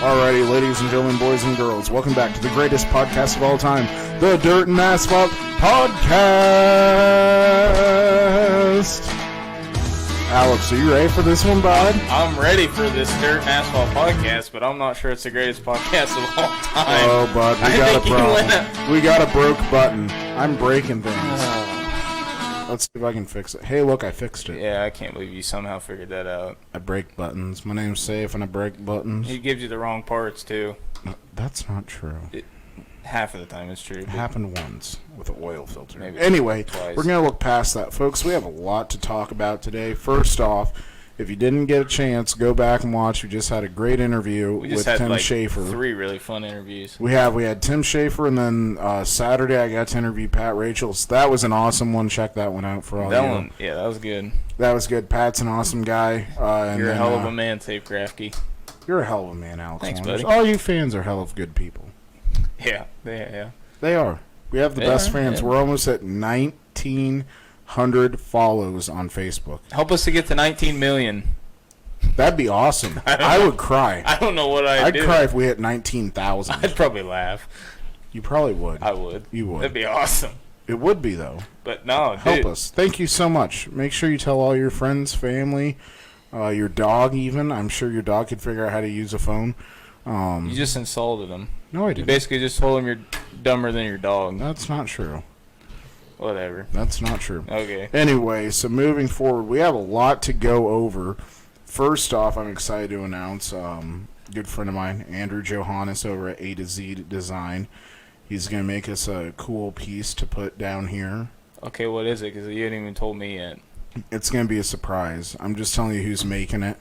Alrighty, ladies and gentlemen, boys and girls, welcome back to the greatest podcast of all time, the Dirt and Asphalt Podcast. Alex, are you ready for this one, bud? I'm ready for this Dirt and Asphalt Podcast, but I'm not sure it's the greatest podcast of all time. Oh, bud, we got a problem. We got a broke button. I'm breaking things. Let's see if I can fix it. Hey, look, I fixed it. Yeah, I can't believe you somehow figured that out. I break buttons. My name's Safe, and I break buttons. He gives you the wrong parts, too. That's not true. Half of the time it's true. It happened once with an oil filter. Maybe anyway, twice. We're going to look past that, folks. We have a lot to talk about today. First off, if you didn't get a chance, go back and watch. We just had a great interview with Tim Schafer. 3 really fun interviews. We had Tim Schafer, and then Saturday I got to interview Pat Rachels. That was an awesome one. Check that one out for all that you. One, yeah, that was good. That was good. Pat's an awesome guy. You're a hell of a man, Safe Grafke. You're a hell of a man, Alex. Thanks, Wonders. buddy. All you fans are hell of good people. Yeah. They are. We have the best fans. Yeah. We're almost at 1,900 follows on Facebook. Help us to get to 19 million. That'd be awesome. I would cry. I don't know what I'd do. I'd cry if we hit 19,000. I'd probably laugh. You probably would. I would. You would. That'd be awesome. It would be, though. But no, Help dude. us. Thank you so much. Make sure you tell all your friends, family, your dog even. I'm sure your dog could figure out how to use a phone. You just insulted him. No, I You didn't. basically just told him you're dumber than your dog. That's not true. Whatever. That's not true. Okay. Anyway, so moving forward, we have a lot to go over. First off, I'm excited to announce good friend of mine, Andrew Johannes over at A to Z Design. He's going to make us a cool piece to put down here. Okay, what is it? Because you haven't even told me yet. It's going to be a surprise. I'm just telling you who's making it.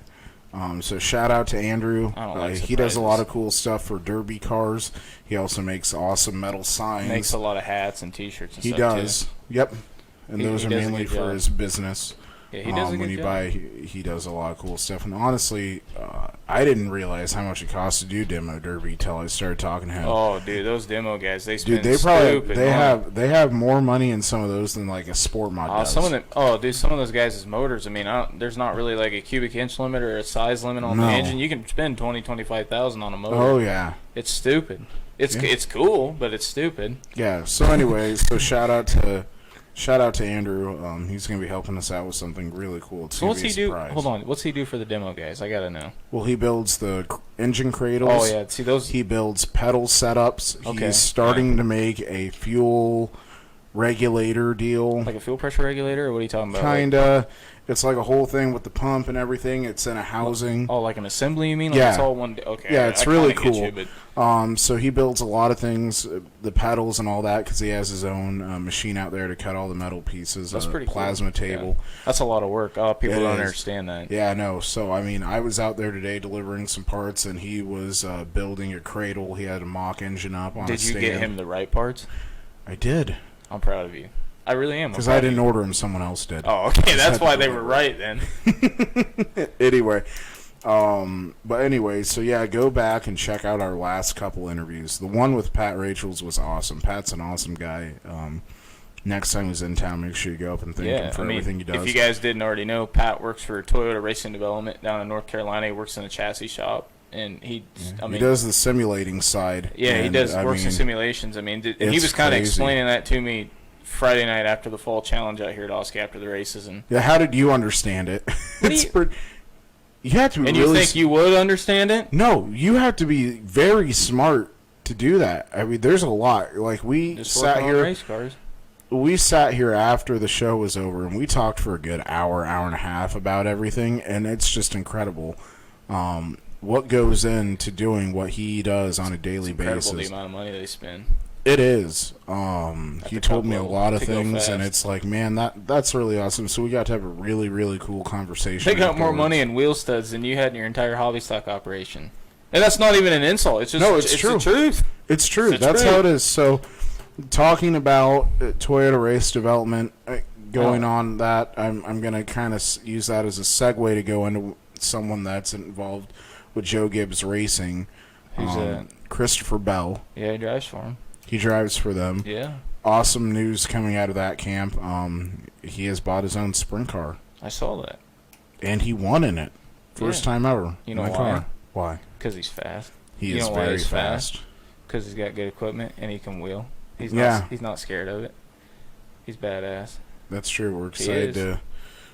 So shout out to Andrew. I don't like he does a surprises. lot of cool stuff for derby cars. He also makes awesome metal signs. Makes a lot of hats and T-shirts and He stuff, does. too. Yep. And He those are does a mainly good for job. his business. Yeah, he does a when good you job. buy, he does a lot of cool stuff. And honestly, I didn't realize how much it costs to do demo derby till I started talking to him. Oh, dude, those demo guys, they spend Dude, stupid money. they have more money in some of those than like a sport mod does. Some of them, some of those guys' motors. I mean, there's not really like a cubic inch limit or a size limit on No. the engine. You can spend $20,000-$25,000 on a motor. Oh yeah, It's stupid. It's Yeah. it's cool, but it's stupid. yeah. So anyway, shout out to Andrew. He's gonna be helping us out with something really cool. It's So gonna what's be a he do? surprise. Hold on, what's he do for the demo guys? I gotta know. Well, he builds the engine cradles. Oh yeah, see those. He builds pedal setups. Okay, He's starting to make a fuel regulator deal. Like a fuel pressure regulator, or what are you talking about? Kinda. It's like a whole thing with the pump and everything. It's in a housing. Oh, like an assembly, you mean? Like Yeah. It's all one. Okay. Yeah, it's I really kinda get cool. you, but So he builds a lot of things, the pedals and all that, because he has his own machine out there to cut all the metal pieces. That's pretty cool. Plasma table. that's a lot of work. People It don't is. understand that. Yeah, I know. So, I mean, I was out there today delivering some parts, and he was building a cradle. He had a mock engine up on a Did you stand. get him the right parts? I did. I'm proud of you. I really am. Because I didn't order him, someone else did. Oh, okay. Just That's had to why they deliver. were right then. Anyway, but anyway, so yeah, go back and check out our last couple interviews. The one with Pat Rachels was awesome. Pat's an awesome guy. Next time he's in town, make sure you go up and thank him for everything he does. if you guys didn't already know, Pat works for Toyota Racing Development down in North Carolina. He works in the chassis shop, and he does the simulating side. Yeah, he and, does I works in mean, simulations. I mean, and he it's was kind of crazy. explaining that to me Friday night after the fall challenge out here at Oski after the races, and Yeah, how did you understand it? What do It's you- pretty- you have to be and really you think you would understand it? No, you have to be very smart to do that. I mean, there's a lot. Like we Just sat working on here. race cars. We sat here after the show was over, and we talked for a good hour and a half about everything, and it's just incredible what goes into doing what he does on a daily Incredible basis. the amount of money they spend. It is. He the told top me a level lot of to go things, and fast. it's like, man, that's really awesome. So we got to have a really, really cool conversation. They got more afterwards. money in wheel studs than you had in your entire hobby stock operation. And that's not even an insult. It's just No, it's true. the truth. It's true. It's That's true. how it is. So, talking about Toyota race development, going Oh. on that, I'm going to kind of use that as a segue to go into someone that's involved with Joe Gibbs Racing. Who's that? Christopher Bell. Yeah, he drives for him. He drives for them. Yeah. Awesome news coming out of that camp. He has bought his own sprint car, I saw that. and he won in it. First Yeah. time ever. You know in a why? car. Why? Because he's fast. He You is know why very he's fast. Because he's got good equipment and he can wheel. He's not scared of it. He's badass. That's true. We're excited to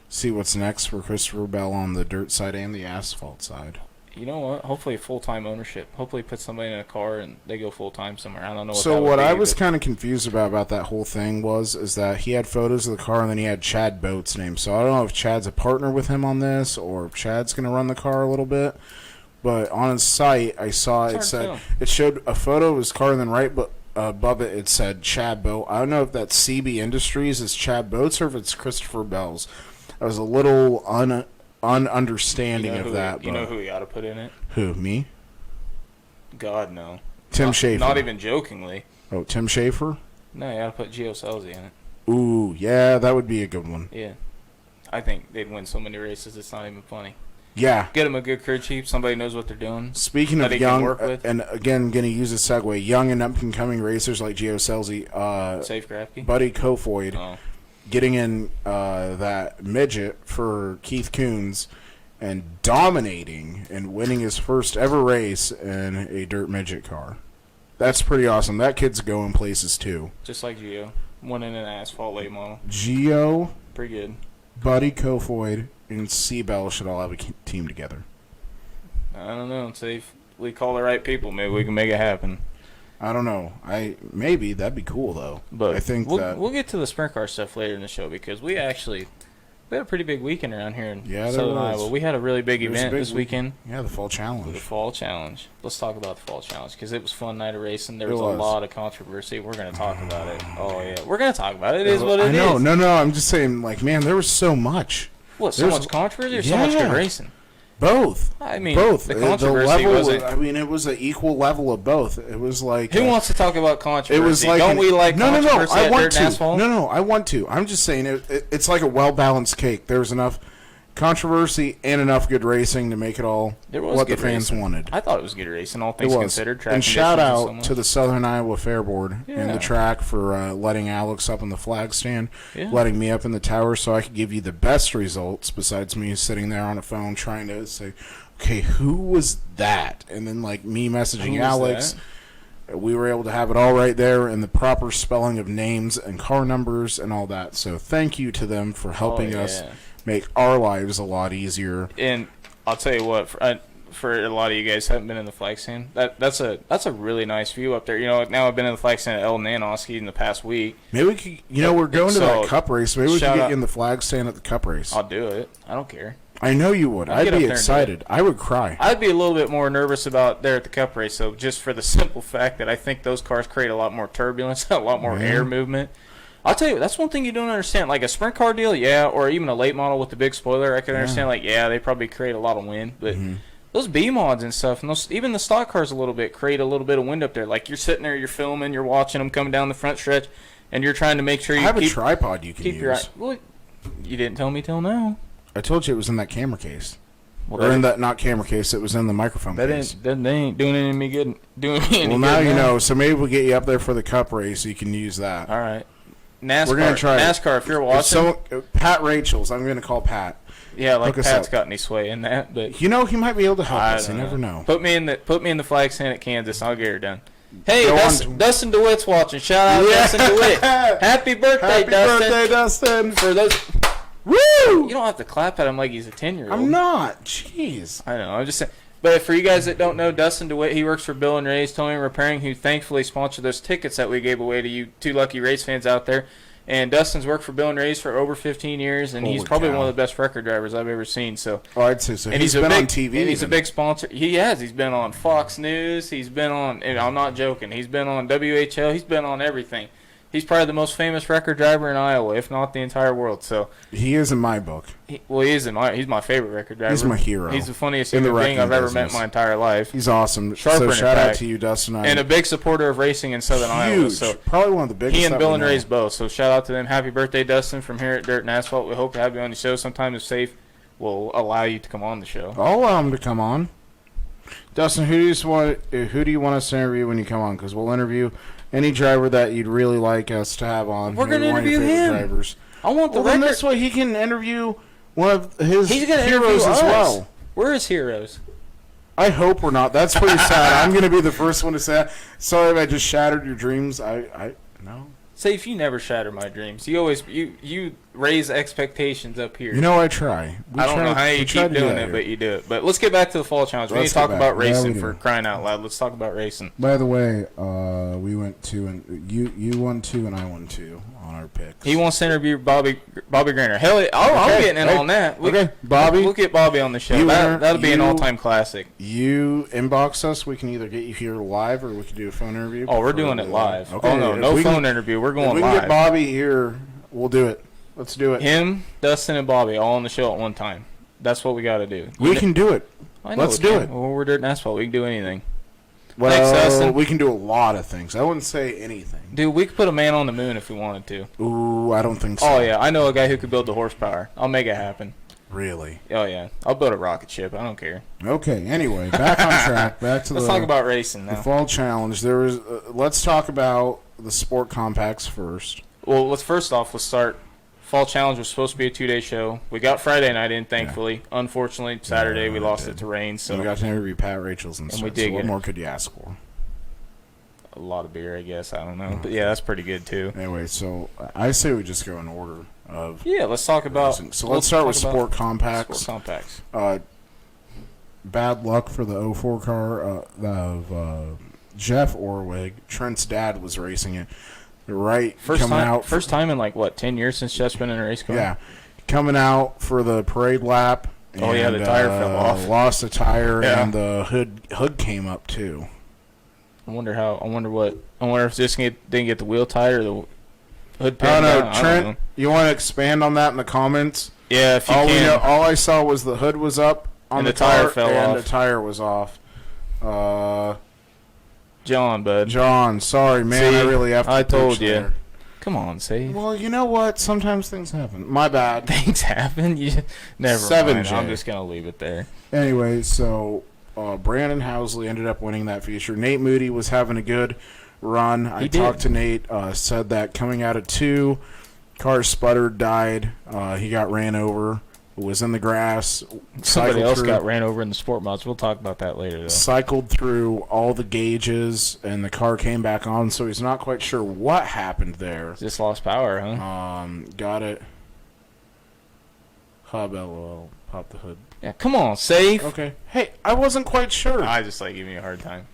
see what's next for Christopher Bell on the dirt side and the asphalt side. You know what? Hopefully full-time ownership. Hopefully put somebody in a car and they go full-time somewhere. I don't know what So that would what be, I was but kind of confused about that whole thing is that he had photos of the car and then he had Chad Boat's name. So I don't know if Chad's a partner with him on this or if Chad's going to run the car a little bit. But on his site, I saw it showed a photo of his car and then right above it said Chad Boat. I don't know if that's CB Industries is Chad Boat's or if it's Christopher Bell's. I was a little ununderstanding of that. You know who he ought to put in it? Who, me? God, no. Tim Schafer. Not even jokingly. Oh, Tim Schafer? No, you ought to put Gio Scelzi in it. Ooh, yeah, that would be a good one. Yeah. I think they'd win so many races, it's not even funny. Yeah. Get them a good crew chief, somebody knows what they're doing. Speaking of young, and again, going to use a segue, young and up-and-coming racers like Gio Scelzi, Safe Grafke? Buddy Kofoid, getting in that midget for Keith Coons and dominating and winning his first ever race in a dirt midget car. That's pretty awesome. That kid's going places, too. Just like Gio. One in an asphalt late model. Gio, pretty good. Buddy Kofoid, and C-Bell should all have a team together. I don't know. See if we call the right people, maybe we can make it happen. I don't know. Maybe that'd be cool though. But I think we'll get to the sprint car stuff later in the show because we had a pretty big weekend around here in Southern Iowa. We had a really big event this weekend. Yeah, the Fall Challenge. The Fall Challenge. Let's talk about the Fall Challenge because it was a fun night of racing. There was a lot of controversy. We're going to talk about it. Oh yeah, we're going to talk about it. It is what it is. No. I'm just saying, like, man, there was so much. What? So much controversy or so much good racing? Both. I mean, both. The controversy wasn't. I mean, it was an equal level of both. It was like. Who wants to talk about controversy? It was like. Don't we like controversy I at want dirt to. and asphalt? No, I want to. I'm just saying it's like a well-balanced cake. There's enough controversy and enough good racing to make it all what the fans wanted. I thought it was good racing, all things considered. And shout out to the Southern Iowa Fair Board and the track for letting Alex up in the flag stand, letting me up in the tower so I could give you the best results besides me sitting there on a phone trying to say, okay, who was that? And then like me messaging Alex. We were able to have it all right there and the proper spelling of names and car numbers and all that. So thank you to them for helping us make our lives a lot easier. And I'll tell you what, for a lot of you guys who haven't been in the flag stand, that's a really nice view up there. You know, now I've been in the flag stand at El Nanoski in the past week. Maybe we could, we're going to that cup race. Maybe we could get you in the flag stand at the cup race. I'll do it. I don't care. I know you would. I'd be excited. I would cry. I'd be a little bit more nervous about there at the cup race, though, just for the simple fact that I think those cars create a lot more turbulence, a lot more air movement. I'll tell you, that's one thing you don't understand. Like a sprint car deal, or even a late model with the big spoiler, I can understand, they probably create a lot of wind. But those B-mods and stuff, and even the stock cars a little bit, create a little bit of wind up there. Like you're sitting there, you're filming, you're watching them coming down the front stretch, and you're trying to make sure you have a tripod you can use. Well, you didn't tell me till now. I told you it was in that camera case. Well, or in that, not camera case, it was in the microphone case. They ain't doing any me good. Well, now you know, so maybe we'll get you up there for the cup race so you can use that. All right. NASCAR, we're going to try NASCAR, if you're watching. Pat Rachels, I'm going to call Pat. Yeah, like Pat's got any sway in that. But he might be able to help us. You never know. Put me in the flag stand at Kansas. I'll get her done. Hey, Dustin DeWitt's watching. Shout out Dustin DeWitt. Happy birthday, Dustin. Happy birthday, Dustin. For those... Woo! You don't have to clap at him like he's a 10-year-old. I'm not. Jeez. I know. I'm just saying. But for you guys that don't know, Dustin DeWitt, he works for Bill and Ray's Towing and Repairing, who thankfully sponsored those tickets that we gave away to you two lucky race fans out there. And Dustin's worked for Bill and Ray's for over 15 years, and he's probably one of the best record drivers I've ever seen. So, I'd say so. And he's been on TV. And he's a big sponsor. He has. He's been on Fox News. He's been on, and I'm not joking, he's been on WHL. He's been on everything. He's probably the most famous record driver in Iowa, if not the entire world. So he is in my book. He's my favorite record driver. He's my hero. He's the funniest human being I've ever met in my entire life. He's awesome. So shout out to you, Dustin. And a big supporter of racing in Southern Iowa. So probably one of the biggest. He and Bill and Ray's both. So shout out to them. Happy birthday, Dustin, from here at Dirt and Asphalt. We hope to have you on the show sometime if safe will allow you to come on the show. I'll allow him to come on. Dustin, who do you want us to interview when you come on? Because we'll interview any driver that you'd really like us to have on. We're going to interview him. Drivers. I want the record. This way he can interview one of his heroes as well. We're his heroes. I hope we're not. That's pretty sad. I'm going to be the first one to say that. Sorry if I just shattered your dreams. No. Safe, you never shatter my dreams. You always you raise expectations up here. You know, I try. I don't know how you keep doing it, but you do it. But let's get back to the fall challenge. We need to talk about racing for crying out loud. Let's talk about racing. By the way, we went 2 and you won 2 and I won 2 on our picks. He wants to interview Bobby Grainer. Hell, I'm getting in on that. Bobby. We'll get Bobby on the show. That'll be an all-time classic. You inbox us. We can either get you here live or we can do a phone interview. Oh, we're doing it live. Okay. Oh, no phone interview. We're going live. If we can get Bobby here, we'll do it. Let's do it. Him, Dustin, and Bobby all on the show at one time. That's what we got to do. We can do it. Let's do it. Well, we're dirt and asphalt. We can do anything. Well, Thanks, Dustin. We can do a lot of things. I wouldn't say anything. Dude, we could put a man on the moon if we wanted to. Ooh, I don't think so. Oh, yeah. I know a guy who could build the horsepower. I'll make it happen. Really? Oh, yeah. I'll build a rocket ship. I don't care. Okay, anyway, back on track. Back to Let's talk about racing now. The fall challenge. There was. Let's talk about the sport compacts first. Well, let's start. Fall challenge was supposed to be a 2-day show. We got Friday night in, thankfully. Yeah. Unfortunately, Saturday we lost it to rain. So we got to interview Pat Rachels and stuff. We did. So what more could you ask for? A lot of beer, I guess. I don't know, but yeah, that's pretty good too. Anyway, so I say we just go in order of. Yeah, let's talk about. So let's start with sport compacts. Sport compacts. Bad luck for the 04 car of Jeff Orwig. Trent's dad was racing it. Right, first time in like what 10 years since Jeff's been in a race car. Yeah, coming out for the parade lap. And, the tire fell off. Lost a tire, and the hood came up too. I wonder if this didn't get the wheel tight or the hood pin. I don't know, Trent. You want to expand on that in the comments? Yeah, if you can. All I saw was the hood was up on the tire fell off, and the tire was off. John, bud. John, sorry, man. I really have to. I told you. There. Come on, Save. Well, you know what? Sometimes things happen. My bad. Things happen. Never 7J. mind. I'm just gonna leave it there. Anyway, so Brandon Housley ended up winning that feature. Nate Moody was having a good run. I talked to Nate. Said that coming out of 2, car sputtered, died. He got ran over. Was in the grass. Somebody else got ran over in the sport mods. We'll talk about that later, though. Cycled through all the gauges, and the car came back on, so he's not quite sure what happened there. Just lost power, huh? Got it. Hub LOL. Pop the hood. Yeah, come on, Safe. Okay. Hey, I wasn't quite sure. I just like giving you a hard time.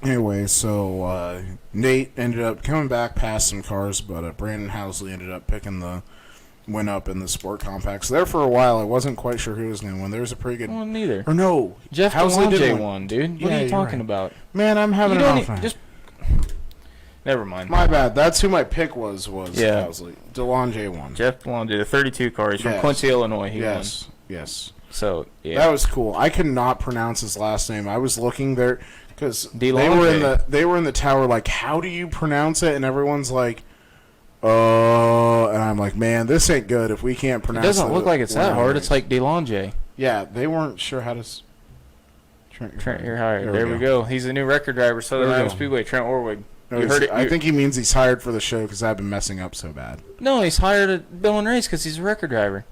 Anyway, so Nate ended up coming back past some cars, but Brandon Housley ended up picking the went up in the sport compacts. There for a while, I wasn't quite sure who was going to win. There was a pretty good. Well, neither. Or no, Jeff Delonge won, dude. What are you talking about? Man, I'm having an off night. Never mind. My bad. That's who my pick was Housley. Delonge won. Jeff Delonge, the 32 car. He's from Quincy, Illinois. He won. Yes. So yeah, that was cool. I could not pronounce his last name. I was looking there because they were in the tower. Like, how do you pronounce it? And everyone's like. And I'm like, man, this ain't good if we can't pronounce it. It doesn't look like it's that hard. It's like DeLonge. Yeah, they weren't sure how to. Trent, you're hired. There we go. He's a new record driver, Southern Iowa Speedway, Trent Orwig. No, you heard it. I think he means he's hired for the show because I've been messing up so bad. No, he's hired at Bill and Race because he's a record driver.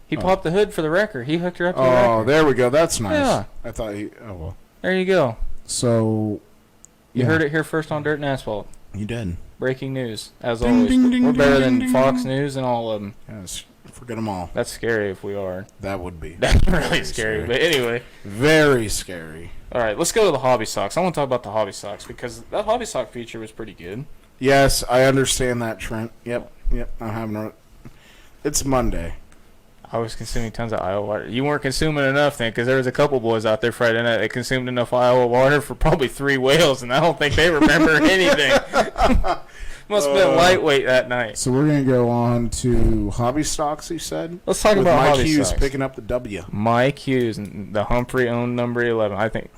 He popped the hood for the wrecker. He hooked her up to the wrecker. Oh, there we go. That's nice. Yeah. I thought he. Oh, well. There you go. So. You heard it here first on Dirt and Asphalt. You did. Breaking news, as always. We're better than Fox News and all of them. Yes, forget them all. That's scary if we are. That would be. That's really scary. But anyway. Very scary. All right, let's go to the hobby socks. I want to talk about the hobby socks because that hobby sock feature was pretty good. Yes, I understand that, Trent. Yep. I'm having a. It's Monday. I was consuming tons of Iowa water. You weren't consuming enough then, because there was a couple boys out there Friday night that consumed enough Iowa water for probably 3 whales, and I don't think they remember anything. Must have been lightweight that night. So we're going to go on to hobby stocks, you said? Let's talk about Mike hobby Hughes stocks. Picking up the W. Mike Hughes, the Humphrey-owned number 11. I think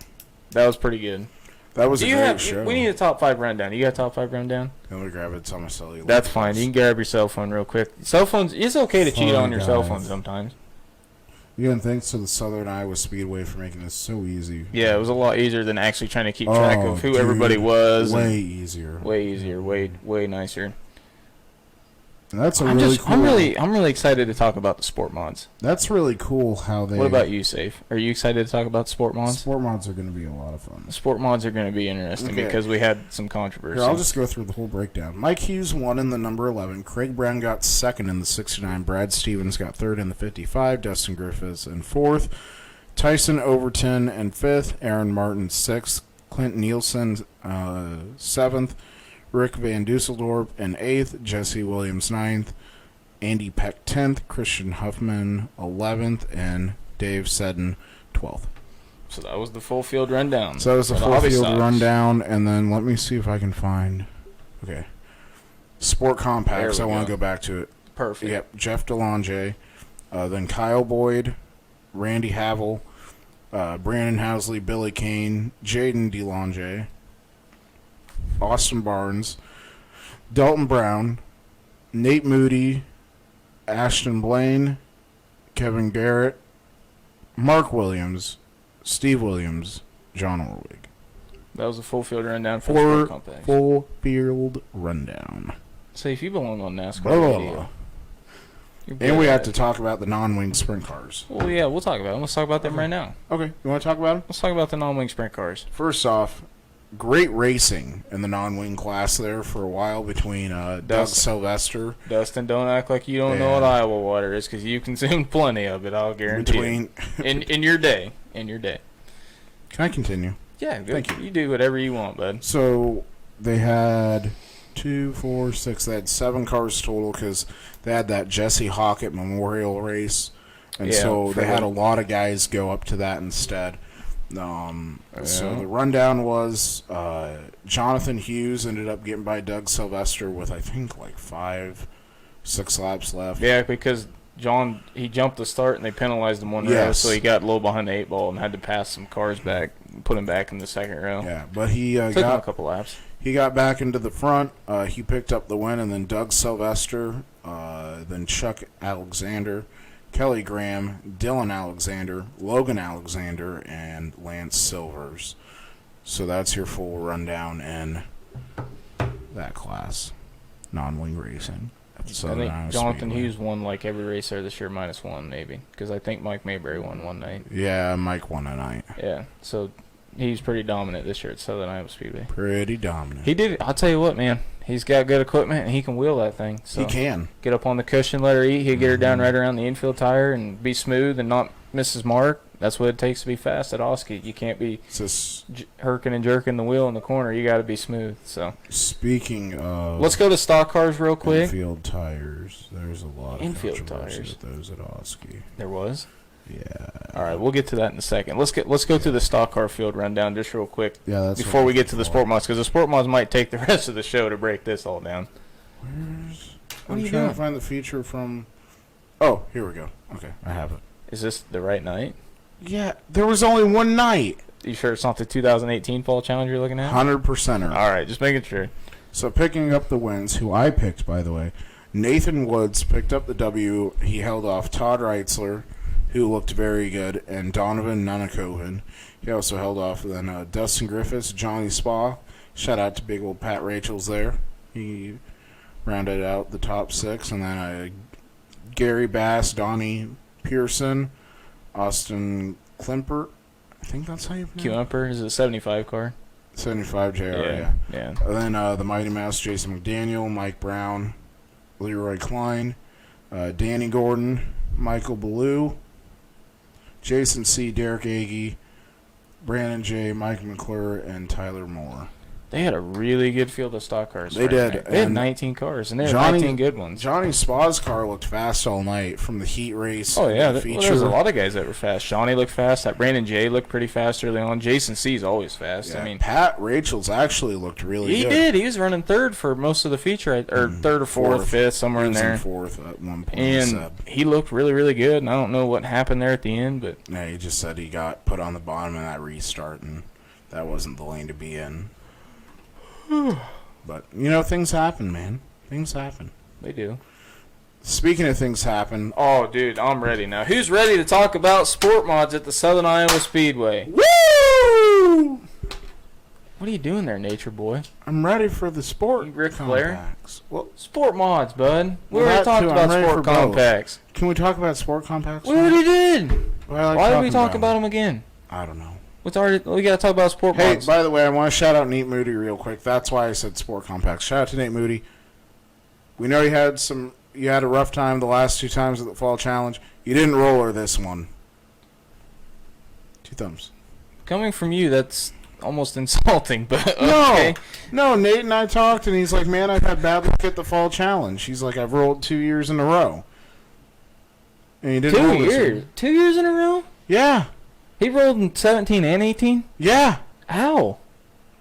that was pretty good. That was a great show. We need a top 5 rundown. You got a top 5 rundown? Let me grab it. It's on my cellular. That's fine. You can grab your cell phone real quick. Cell phones, it's okay to cheat on your cell phone sometimes. Again, thanks to the Southern Iowa Speedway for making this so easy. Yeah, it was a lot easier than actually trying to keep track of who everybody was. Way easier. Way easier. Way nicer. That's a I'm really just, cool. I'm really excited to talk about the sport mods. That's really cool how they. What about you, Safe? Are you excited to talk about sport mods? Sport mods are going to be a lot of fun. Sport mods are going to be interesting Okay. because we had some controversy. Here, I'll just go through the whole breakdown. Mike Hughes won in the number 11. Craig Brown got second in the 69. Brad Stevens got third in the 55. Dustin Griffiths in fourth. Tyson Overton in fifth. Aaron Martin sixth. Clint Nielsen seventh. Rick Van Dusseldorp in eighth. Jesse Williams ninth. Andy Peck 10th. Christian Huffman 11th. And Dave Seddon 12th. So that was the full field rundown. So that was the for full hobby field stocks. rundown, and then let me see if I can find. Okay, Sport Compacts. I There we want go. to go back to it. Perfect. Yep, Jeff DeLonge, then Kyle Boyd, Randy Havel, Brandon Housley, Billy Kane, Jaden DeLonge, Austin Barnes, Dalton Brown, Nate Moody, Ashton Blaine, Kevin Garrett, Mark Williams, Steve Williams, John Orwig. That was a full field rundown for the sport For compacts. full field rundown. Safe, you belong on NASCAR Blah, blah, radio. blah. You're And good we at have it. to talk about the non-wing sprint cars. Well, yeah, we'll talk about them. Let's talk about them right now. Okay, you want to talk about them? Let's talk about the non-wing sprint cars. First off, great racing in the non-wing class there for a while between Doug Dustin. Sylvester. Dustin, don't act like you don't know Yeah. what Iowa water is, because you consumed plenty of it. I'll guarantee. Between, In your day, in your day. can I continue? Yeah, good. Thank you. You do whatever you want, bud. So they had 2, 4, 6. They had 7 cars total because they had that Jesse Hockett Memorial race, and Yeah, so for they had the- a lot of guys go up to that instead. So the rundown was Jonathan Hughes ended up getting by Doug Sylvester with I think like 5, 6 laps left. Yeah, because John, he jumped the start and they penalized him one row, Yes. so he got low behind the 8 ball and had to pass some cars back, put him back in the second row. Yeah, but he Took him a got couple laps. he got back into the front. He picked up the win, and then Doug Sylvester, then Chuck Alexander, Kelly Graham, Dylan Alexander, Logan Alexander, and Lance Silvers. So that's your full rundown in that class, non-wing racing. at the I Southern think Iowa Jonathan Speedway. Hughes won like every race there this year -1 maybe, because I think Mike Mayberry won one night. Yeah, Mike won a night. Yeah, so he's pretty dominant this year at Southern Iowa Speedway. Pretty dominant. He did. I'll tell you what, man. He's got good equipment and he can wheel that thing. So He can. get up on the cushion, let her eat. He'll get her down right around the infield tire and be smooth and not miss his mark. That's what it takes to be fast at Oski. You can't be It's just herking and jerking the wheel in the corner. You got to be smooth. So speaking of let's go to stock cars real quick. infield tires. There's a lot of Infield controversy tires. with those at Oski. There was. Yeah. All right, we'll get to that in a second. Let's go through the stock car field rundown just real quick Yeah, that's before what we I'm get to the looking sport mods, because the sport mods might take the rest of the show to break this all down. for. What are I'm you trying doing? to find the feature from. Oh, here we go. Okay, I have it. Is this the right night? Yeah, there was only one night. You sure it's not the 2018 Fall Challenge you're looking at? 100%er. All right, just making sure. So picking up the wins, who I picked, by the way, Nathan Woods picked up the W. He held off Todd Reitzler, who looked very good, and Donovan Nunakoven. He also held off then Dustin Griffiths, Johnny Spa. Shout out to big old Pat Rachels there. He rounded out the top 6, and then Gary Bass, Donnie Pearson, Austin Klimpert. I think that's how you pronounce Q Umper is a 75 car. 75 JR, yeah. Yeah. And then the Mighty Mouse, Jason McDaniel, Mike Brown, Leroy Klein, Danny Gordon, Michael Ballou, Jason C., Derek Agee, Brandon J., Mike McClure, and Tyler Moore. They had a really good field of stock cars. They Friday did, night. They had and 19 cars, and they had Johnny- 19 good ones. Johnny Spa's car looked fast all night from the heat race. Oh yeah, the well, there's a lot of guys that were fast. Johnny looked fast. That Brandon J looked pretty fast early on. Jason C's always fast. Yeah, I mean, Pat Rachel's actually looked really he good. did. He was running third for most of the feature, or third or fourth, fifth, somewhere He in was there. fourth at one point. And Said. he looked really, really good. And I don't know what happened there at the end, but Yeah, he just said he got put on the bottom in that restart, and that wasn't the lane to be in. But, things happen, man. Things happen. they do. Speaking of things happen, Oh, dude, I'm ready now. Who's ready to talk about sport mods at the Southern Iowa Speedway? woo! What What are you doing there, Nature Boy? I'm ready for the sport You Ric Flair? compacts. Well, Sport mods, bud. We Well, already that talked too, about I'm ready sport for both. compacts. can we talk about sport compacts? We already did. Why Why did we talk about them again? I don't know. We gotta talk about sport Hey, mods. by the way, I want to shout out Nate Moody real quick. That's why I said sport compacts. Shout out to Nate Moody. We know you had a rough time the last 2 times at the Fall Challenge. You didn't roller this one. 2 thumbs. Coming from you, that's almost insulting, but okay. No, Nate and I talked, and he's like, man, I've had bad luck at the Fall Challenge. He's like, I've rolled 2 years in a row. And he didn't roll 2 this years. one. 2 years in a row? Yeah. He rolled in 17 and 18? Yeah. Ow.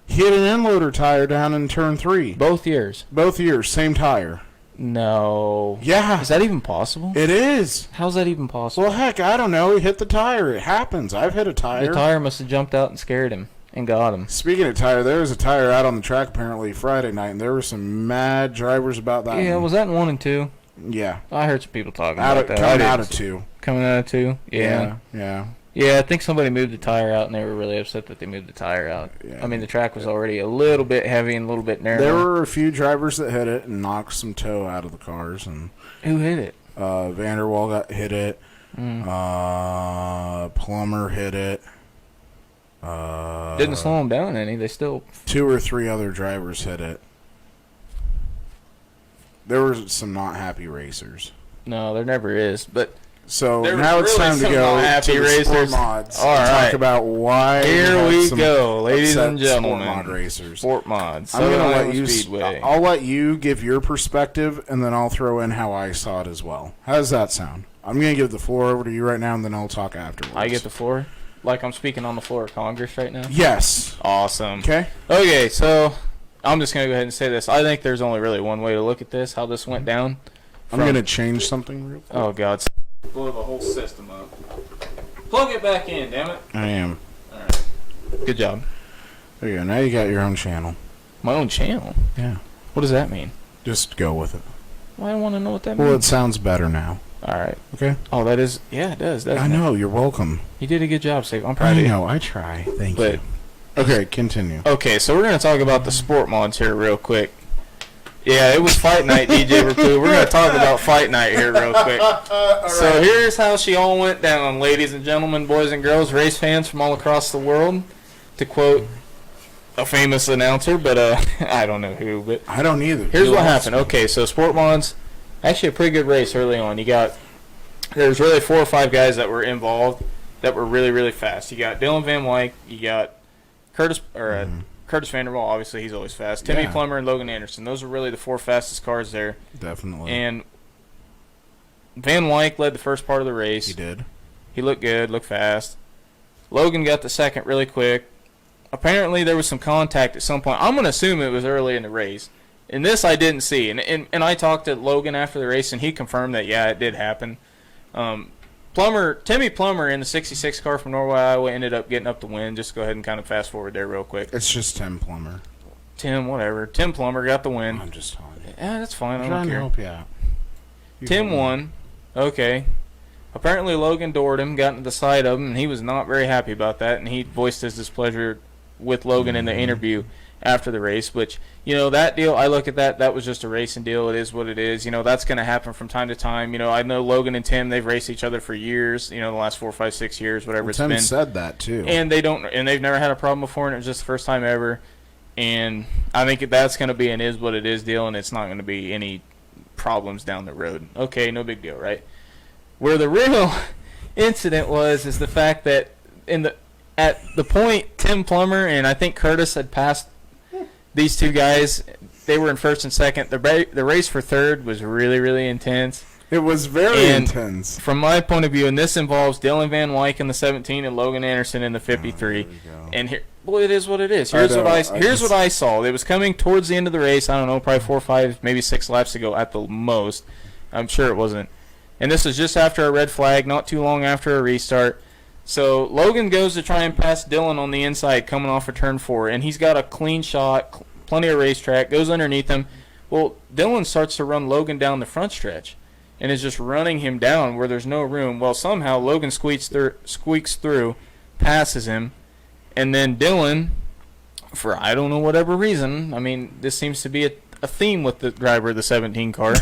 He hit an end loader tire down in turn 3. Both years. Both years, same tire. No. Yeah. Is that even possible? It is. How's that even possible? Well, heck, I don't know. He hit the tire. It happens. I've hit a tire. The tire must have jumped out and scared him and got him. Speaking of tire, there was a tire out on the track apparently Friday night, and there were some mad drivers about that Yeah, one. was that in 1 and 2? Yeah. I heard some people talking Out about of, that. I coming didn't out of see- 2. Coming out of 2? Yeah. Yeah. Yeah, I think somebody moved the tire out, and they were really upset that they moved the tire out. Yeah. I mean, the track was already a little bit heavy and a little bit narrow. There were a few drivers that hit it and knocked some tow out of the cars, and Who hit it? Vanderwall got hit it. Plummer hit it. Didn't slow them down any. They still... 2 or 3 other drivers hit it. There were some not happy racers. No, there never is. But So There now was it's really time to some go not happy to the sport racers. mods All and right. talk about why here had we some go, ladies upset and gentlemen. Sport mod racers. Sport mods. I'm gonna Southern let Iowa you. Speedway. I'll let you give your perspective, and then I'll throw in how I saw it as well. How does that sound? I'm gonna give the floor over to you right now, and then I'll talk afterwards. I get the floor? Like I'm speaking on the floor of Congress right now? Yes. Awesome. Okay. Okay, so I'm just going to go ahead and say this. I think there's only really one way to look at this, how this went down. I'm gonna change something real quick. Oh, God. Blow the whole system up. Plug it back in, damn it. I am. Good job. There you go. Now you got your own channel. My own channel? Yeah. What does that mean? Just go with it. Well, I don't want to know what that Well, means. it sounds better now. All right. Okay. Oh, that is... Yeah, it does, doesn't I it? know. You're welcome. You did a good job, Steve. I'm proud I of you. know. I try. Thank But you. Okay. Continue. Okay, so we're going to talk about the sport mods here real quick. Yeah, it was fight night, DJ Rapu. We're going to talk about fight night here real quick. So here's how she all went down, ladies and gentlemen, boys and girls, race fans from all across the world. To quote a famous announcer, but I don't know who. But I don't either. here's You what lost happened. me. Okay, so sport mods, actually a pretty good race early on. There's really 4 or 5 guys that were involved that were really, really fast. You got Dylan Van Wyk, you got Curtis Vanderwall, obviously he's always fast. Timmy Yeah. Plummer and Logan Anderson. Those are really the 4 fastest cars there. Definitely. And Van Wyk led the first part of the race. He did. He looked good, looked fast. Logan got the second really quick. Apparently there was some contact at some point. I'm going to assume it was early in the race. And this I didn't see. And I talked to Logan after the race, and he confirmed that, yeah, it did happen. Timmy Plummer in the 66 car from Norway, Iowa, ended up getting up the win. Just go ahead and kind of fast forward there real quick. It's just Tim Plummer. Tim Plummer got the win. I'm just telling you. Yeah, that's fine. I I'm don't trying to care. help you out. You Tim help me. won. Okay. Apparently Logan doored him, got into the side of him, and he was not very happy about that, and he voiced his displeasure with Logan in the interview after the race, which, that deal, I look at that was just a racing deal. It is what it is. That's going to happen from time to time. I know Logan and Tim, they've raced each other for years, the last 4, 5, 6 years, whatever it's Tim been. said that too. And they've never had a problem before, and it was just the first time ever. And I think that's going to be an is what it is deal, and it's not going to be any problems down the road. Okay, no big deal, right? Where the real incident is the fact that at the point Tim Plummer and I think Curtis had passed these 2 guys. They were in first and second. The race for third was really, really intense. It was very And intense. From my point of view, and this involves Dylan Van Wyk in the 17 and Logan Anderson in the 53. There we go. And here, well, it is what it is. Here's what I saw. It was coming towards the end of the race. I don't know, probably 4, 5, maybe 6 laps to go at the most. I'm sure it wasn't. And this was just after a red flag, not too long after a restart. So Logan goes to try and pass Dylan on the inside, coming off of turn 4, and he's got a clean shot, plenty of racetrack, goes underneath him. Well, Dylan starts to run Logan down the front stretch, and is just running him down where there's no room. Well, somehow Logan squeaks through, passes him, and then Dylan for I don't know whatever reason. I mean, this seems to be a theme with the driver of the 17 car.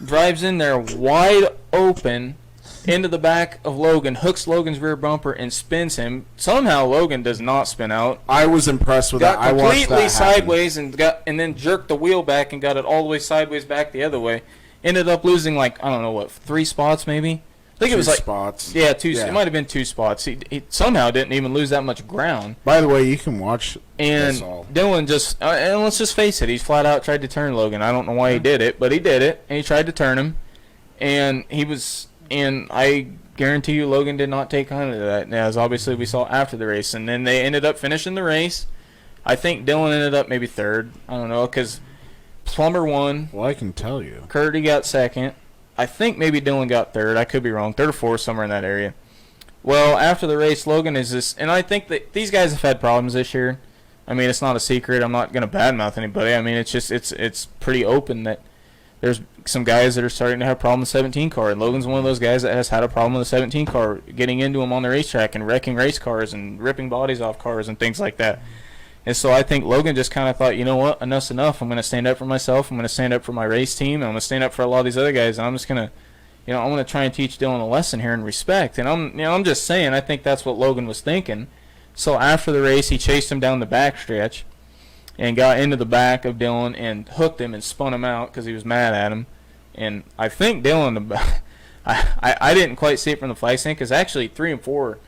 Drives in there wide open into the back of Logan, hooks Logan's rear bumper, and spins him. Somehow Logan does not spin out. I was impressed with that. Got I watched completely that happen. sideways and then jerked the wheel back and got it all the way sideways back the other way. Ended up losing like, I don't know what, 3 spots maybe. I think it was like spots. Yeah, 2. Yeah. It might have been 2 spots. He somehow didn't even lose that much ground. By the way, you can watch And this all. Dylan just, and let's just face it, he's flat out tried to turn Logan. I don't know why he did it, but he did it, and he tried to turn him, and I guarantee you Logan did not take kindly to that, as obviously we saw after the race. And then they ended up finishing the race. I think Dylan ended up maybe 3rd. I don't know, because Plummer won. Well, I can tell you. Curdy got 2nd. I think maybe Dylan got 3rd. I could be wrong. 3rd or 4th, somewhere in that area. Well, after the race, Logan is this, and I think that these guys have had problems this year. I mean, it's not a secret. I'm not going to badmouth anybody. I mean, it's just it's pretty open that there's some guys that are starting to have problems with the 17 car, and Logan's one of those guys that has had a problem with the 17 car, getting into them on the racetrack and wrecking race cars and ripping bodies off cars and things like that. And so I think Logan just kind of thought, you know what, enough's enough. I'm going to stand up for myself. I'm going to stand up for my race team. And I'm going to stand up for a lot of these other guys. And I'm just going to, I'm going to try and teach Dylan a lesson here in respect. And I'm just saying, I think that's what Logan was thinking. So after the race, he chased him down the back stretch and got into the back of Dylan and hooked him and spun him out because he was mad at him. And I think Dylan, I didn't quite see it from the flight stand because actually 3 and 4,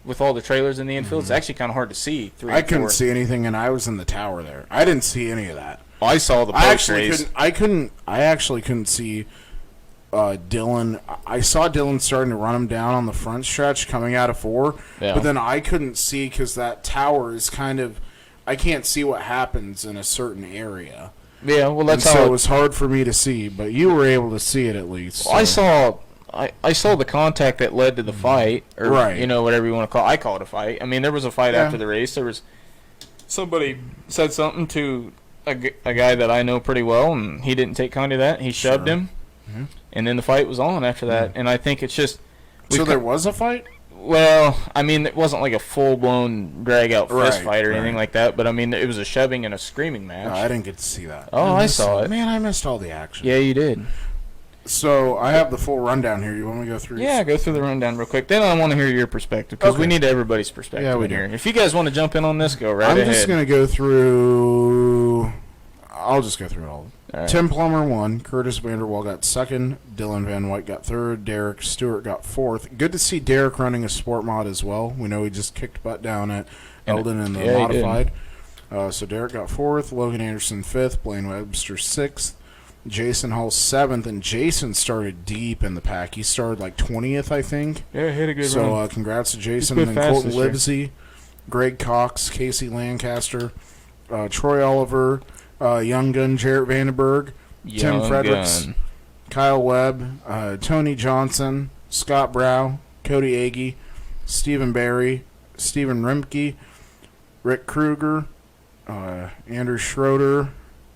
with all the trailers in the infield, it's actually kind of hard to see 3 and 4. I couldn't see anything, and I was in the tower there. I didn't see any of that. I saw the post race. I actually couldn't see Dylan. I saw Dylan starting to run him down on the front stretch coming out of 4, Yeah. but then I couldn't see because that tower is kind of. I can't see what happens in a certain area. Yeah, well, that's and how so it was hard for me to see, but you were able to see it at least. Well, so. I saw the contact that led to the fight, or Right. whatever you want to call it. I call it a fight. I mean, there was a fight Yeah. after the race. There was somebody said something to a guy that I know pretty well, and he didn't take kindly to that. He shoved Sure. him, Mhm. and then the fight was on after that. And I think it's just So there was a fight? well, I mean, it wasn't like a full-blown drag-out fist Right, fight or anything right. like that, but I mean, it was a shoving and a screaming match. No, I didn't get to see that. Oh, I saw it. Man, I missed all the action. Yeah, you did. So I have the full rundown here. You want me to go through? Yeah, go through the rundown real quick. Then I want to hear your perspective because we Okay. need everybody's perspective Yeah, we in do. here. If you guys want to jump in on this, go right I'm ahead. just going to go through. I'll just go through it all. All right. Tim Plummer won. Curtis Vanderwall got 2nd. Dylan Van White got 3rd. Derek Stewart got 4th. Good to see Derek running a sport mod as well. We know he just kicked butt down at Eldon in the yeah, he did. modified. So Derek got 4th. Logan Anderson 5th. Blaine Webster 6th. Jason Hall 7th. And Jason started deep in the pack. He started like 20th, I think. Yeah, hit a good So run. congrats to Jason. been And then fast Colton this year. Livesey, Greg Cox, Casey Lancaster, Troy Oliver, Young Gun Jarrett Vandenberg, Tim Young Fredericks, gun. Kyle Webb, Tony Johnson, Scott Brow, Cody Agee, Stephen Barry, Stephen Rimke, Rick Kruger, Andrew Schroeder,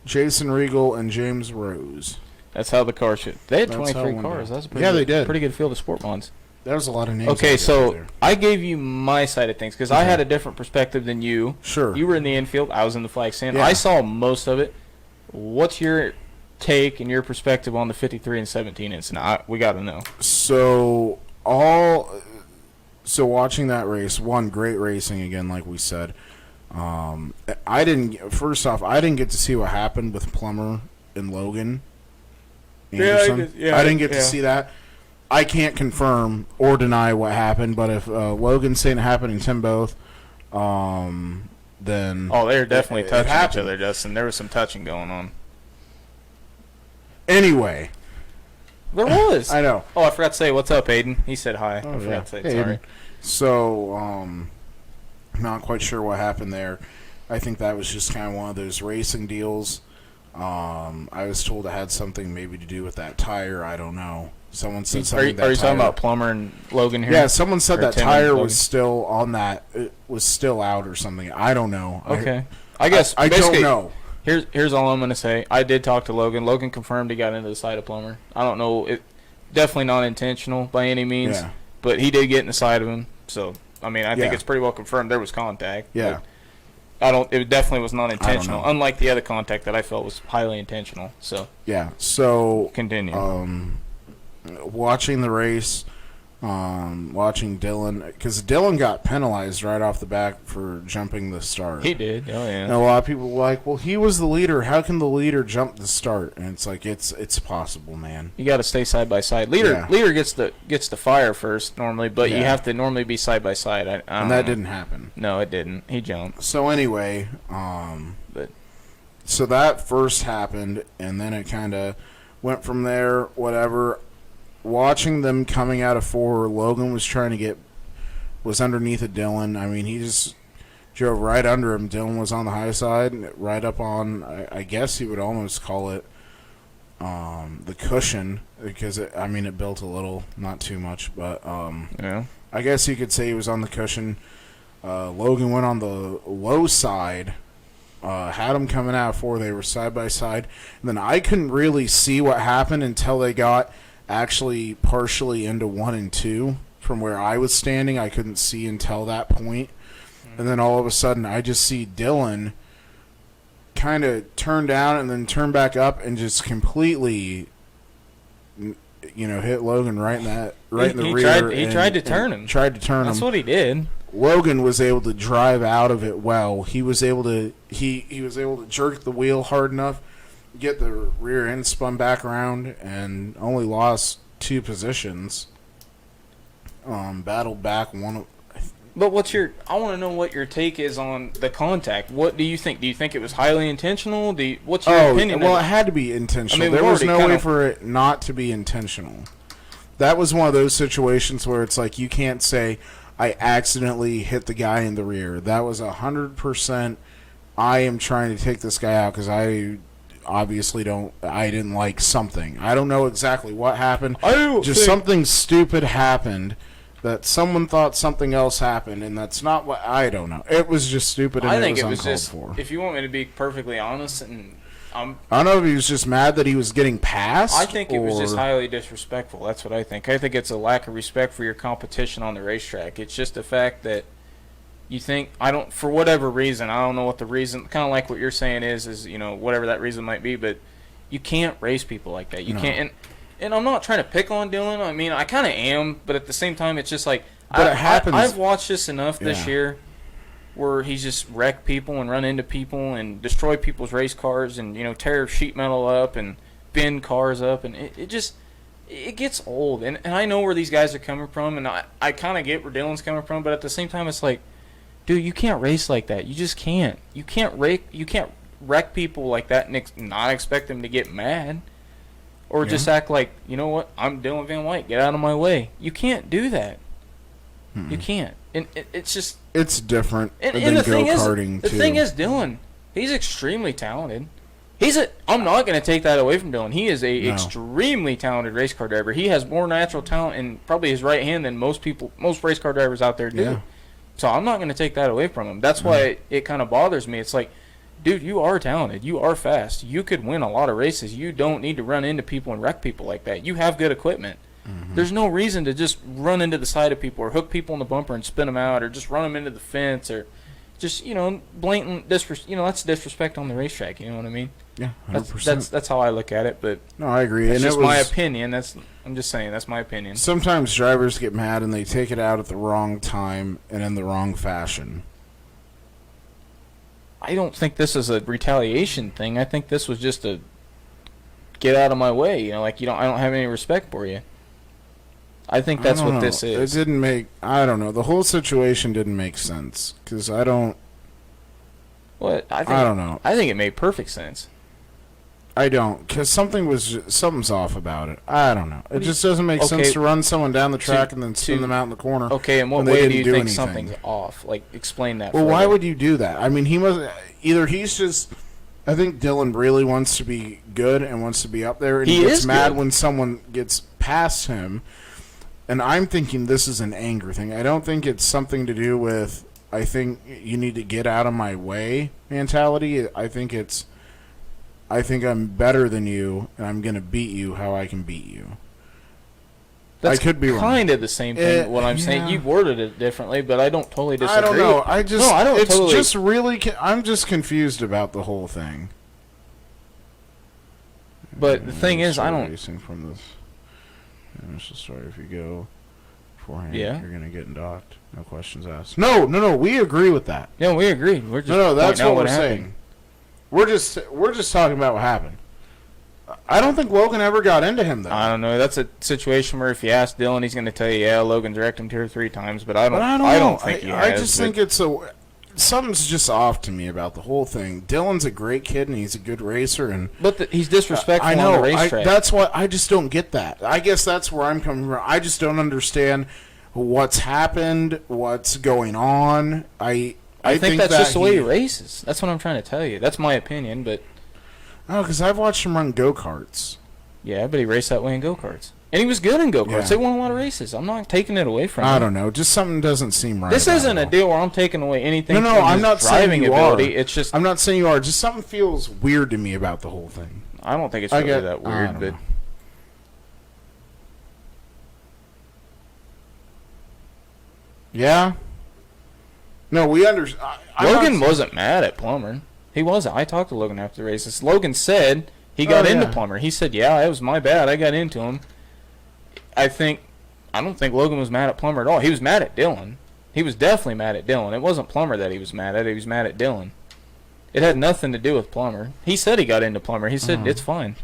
Jason Regal, and James Rose. That's how the car should. They had That's how it 23 went cars. down. That's a pretty Yeah, good, they did. Pretty good field of sport mods. That was a lot of names. Okay, I got so there. I gave you my side of things because I had a different perspective than you. Sure. You were in the infield. I was in the flag stand. Yeah. I saw most of it. What's your take and your perspective on the 53 and 17 incident? We got to know. So watching that race, one, great racing again, like we said. I didn't get to see what happened with Plummer and Logan Anderson. I didn't get to see that. I can't confirm or deny what happened, but if Logan's saying it happened and Tim both, then Oh, they were definitely it touching each happened. other, Justin. There was some touching going on. Anyway, There was. I know. Oh, I forgot to say, what's up, Aiden? He said hi. Oh, I forgot yeah. to say, Hey, sorry. Aiden. So, not quite sure what happened there. I think that was just kind of one of those racing deals. I was told it had something maybe to do with that tire. I don't know. Someone said Are something. you, that are you talking tire- about Plummer and Logan here? Yeah, someone said Or that Tim and tire Logan? was still on that. It was still out or something. I don't know. Okay. I guess I don't basically, know. Here's all I'm gonna say. I did talk to Logan. Logan confirmed he got into the side of Plummer. I don't know. It definitely not intentional by any means, Yeah. but he did get in the side of him. So I mean, I think Yeah. it's pretty well confirmed there was contact. Yeah. It definitely was not intentional. know. Unlike the other contact that I felt was highly intentional. So Yeah. So continue. watching the race, watching Dylan, because Dylan got penalized right off the back for jumping the start. He did. Oh yeah. And a lot of people were like, well, he was the leader. How can the leader jump the start? And it's like, it's possible, man. You got to stay side by side. Leader gets the fire first normally, but you have to normally be side by side. And that didn't happen. No, it didn't. He jumped. So anyway, But so that first happened, and then it kind of went from there. Whatever. Watching them coming out of 4, Logan was underneath of Dylan. I mean, he just drove right under him. Dylan was on the high side, right up on, I guess you would almost call it the cushion, because it built a little, not too much, but yeah. I guess you could say he was on the cushion. Logan went on the low side, had him coming out of 4. They were side by side. And then I couldn't really see what happened until they got actually partially into 1 and 2. From where I was standing, I couldn't see until that point. And then all of a sudden, I just see Dylan kind of turn down and then turn back up and just completely, hit Logan right in the rear. He tried to turn him. That's what he did. Logan was able to drive out of it well. He was able to he was able to jerk the wheel hard enough, get the rear end spun back around, and only lost 2 positions. Battled back one. But I want to know what your take is on the contact. What do you think? Do you think it was highly intentional? What's your opinion? Well, it had to be intentional. There was no way for it not to be intentional. That was one of those situations where it's like you can't say, I accidentally hit the guy in the rear. That was 100%. I am trying to take this guy out because I obviously I didn't like something. I don't know exactly what happened. Something stupid happened that someone thought something else happened, and that's not what, I don't know. It was just stupid, and I think it was uncalled just, for. If you want me to be perfectly honest, and I don't know if he was just mad that he was getting passed. I think it was just highly disrespectful. That's what I think. I think it's a lack of respect for your competition on the racetrack. It's just the fact that you think, for whatever reason, I don't know what the reason, kind of like what you're saying is, whatever that reason might be, but you can't race people like that. You can't, and I'm not trying to pick on Dylan. I mean, I kind of am, but at the same time, it's just like, it happens. I've watched this enough this year where he's just wrecked people and run into people and destroy people's race cars and, tear sheet metal up and bend cars up, and it gets old. And I know where these guys are coming from, and I kind of get where Dylan's coming from, but at the same time, it's like, dude, you can't race like that. You just can't. You can't wreck people like that and not expect them to get mad. Or just act like, you know what, I'm Dylan Van White, get out of my way. You can't do that. You can't. And it's just... It's different than go-karting, too. The thing is, Dylan, he's extremely talented. I'm not going to take that away from Dylan. He is extremely talented race car driver. He has more natural talent in probably his right hand than most race car drivers out there do. Yeah. So I'm not going to take that away from him. That's why it kind of bothers me. It's like, dude, you are talented. You are fast. You could win a lot of races. You don't need to run into people and wreck people like that. You have good equipment. There's no reason to just run into the side of people or hook people in the bumper and spin them out or just run them into the fence or just, blatant disrespect. That's disrespect on the racetrack. You know what I mean? Yeah, 100%. That's how I look at it. But no, I agree. It's just my opinion. I'm just saying that's my opinion. Sometimes drivers get mad and they take it out at the wrong time and in the wrong fashion. I don't think this is a retaliation thing. I think this was just a get out of my way. I don't have any respect for you. I think that's what this is. It didn't make. I don't know. The whole situation didn't make sense because I don't. What I don't know. I think it made perfect sense. I don't, because something's off about it. I don't know. It just doesn't make sense to run someone down the track and then spin them out in the corner. Okay, and what way do you think something's off? Like, explain that. Well, why would you do that? I mean, he's just. I think Dylan really wants to be good and wants to be up there, and he gets mad when someone gets past him. And I'm thinking this is an anger thing. I don't think it's something to do with, I think you need to get out of my way mentality. I think I'm better than you, and I'm going to beat you how I can beat you. That's I could be wrong. kind of the same thing. What I'm saying, yeah. you worded it differently, but I don't totally disagree. I don't know. I just No, I don't it's totally- just really I'm just confused about the whole thing. But the thing is, I don't. Racing from this initial story. If you go beforehand, Yeah. you're gonna get docked. No questions asked. No. We agree with that. Yeah, we agreed. We're just No, that's pointing out what we're happened. saying. We're just talking about what happened. I don't think Logan ever got into him though. I don't know. That's a situation where if you ask Dylan, he's going to tell you, "Yeah, Logan's wrecked him 2 or 3 times," but I don't. But I don't I know. don't think he has. I just but- think it's something's just off to me about the whole thing. Dylan's a great kid and he's a good racer and But he's disrespectful I know. on the racetrack. That's what I just don't get that. I guess that's where I'm coming from. I just don't understand what's happened, what's going on. I think that's just the way he he races. That's what I'm trying to tell you. That's my opinion, but Oh, because I've watched him run go-karts. yeah, but he raced that way in go-karts. And he was good in go-karts. Yeah. They won a lot of races. I'm not taking it away from him. I don't know. Just something doesn't seem right. This about isn't it a all. deal where I'm taking away anything No, from I'm his not saying driving you ability. are. It's just, I'm not saying you are. Just something feels weird to me about the whole thing. I don't think it's I really get- that I weird, don't but know. Yeah. No, we understand. Logan wasn't mad at Plummer. He wasn't. I talked to Logan after the races. Logan said he got into yeah. Plummer. He said, "Yeah, it was my bad. I got into him." I don't think Logan was mad at Plummer at all. He was mad at Dylan. He was definitely mad at Dylan. It wasn't Plummer that he was mad at. He was mad at Dylan. It had nothing to do with Plummer. He said he got into Plummer. He said it's fine.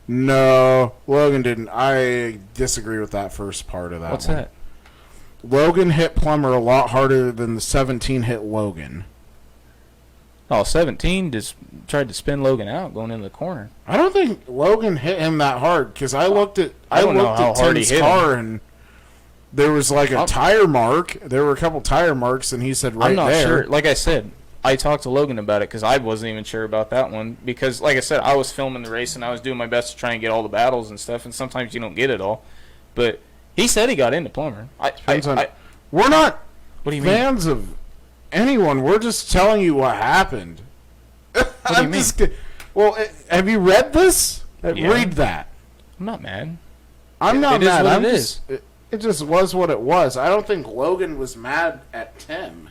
No, Logan didn't. I disagree with that first part of that. What's one. that? Logan hit Plummer a lot harder than the 17 hit Logan. Oh, 17 just tried to spin Logan out going into the corner. I don't think Logan hit him that hard because I looked at I don't know how hard he Tim's hit car and there was like a I'm- tire mark. There were a couple tire marks, and he said right I'm not there. sure. Like I said, I talked to Logan about it because I wasn't even sure about that one. Because, like I said, I was filming the race and I was doing my best to try and get all the battles and stuff. And sometimes you don't get it all. But he said he got into Plummer. Depends on- We're not What do you mean? fans of anyone. We're just telling you what happened. What do you mean? Well, have you read this? Yeah. Read that. I'm not mad. I'm It- not it is mad. what I'm it just, it just was what it was. I don't think Logan was mad at Tim.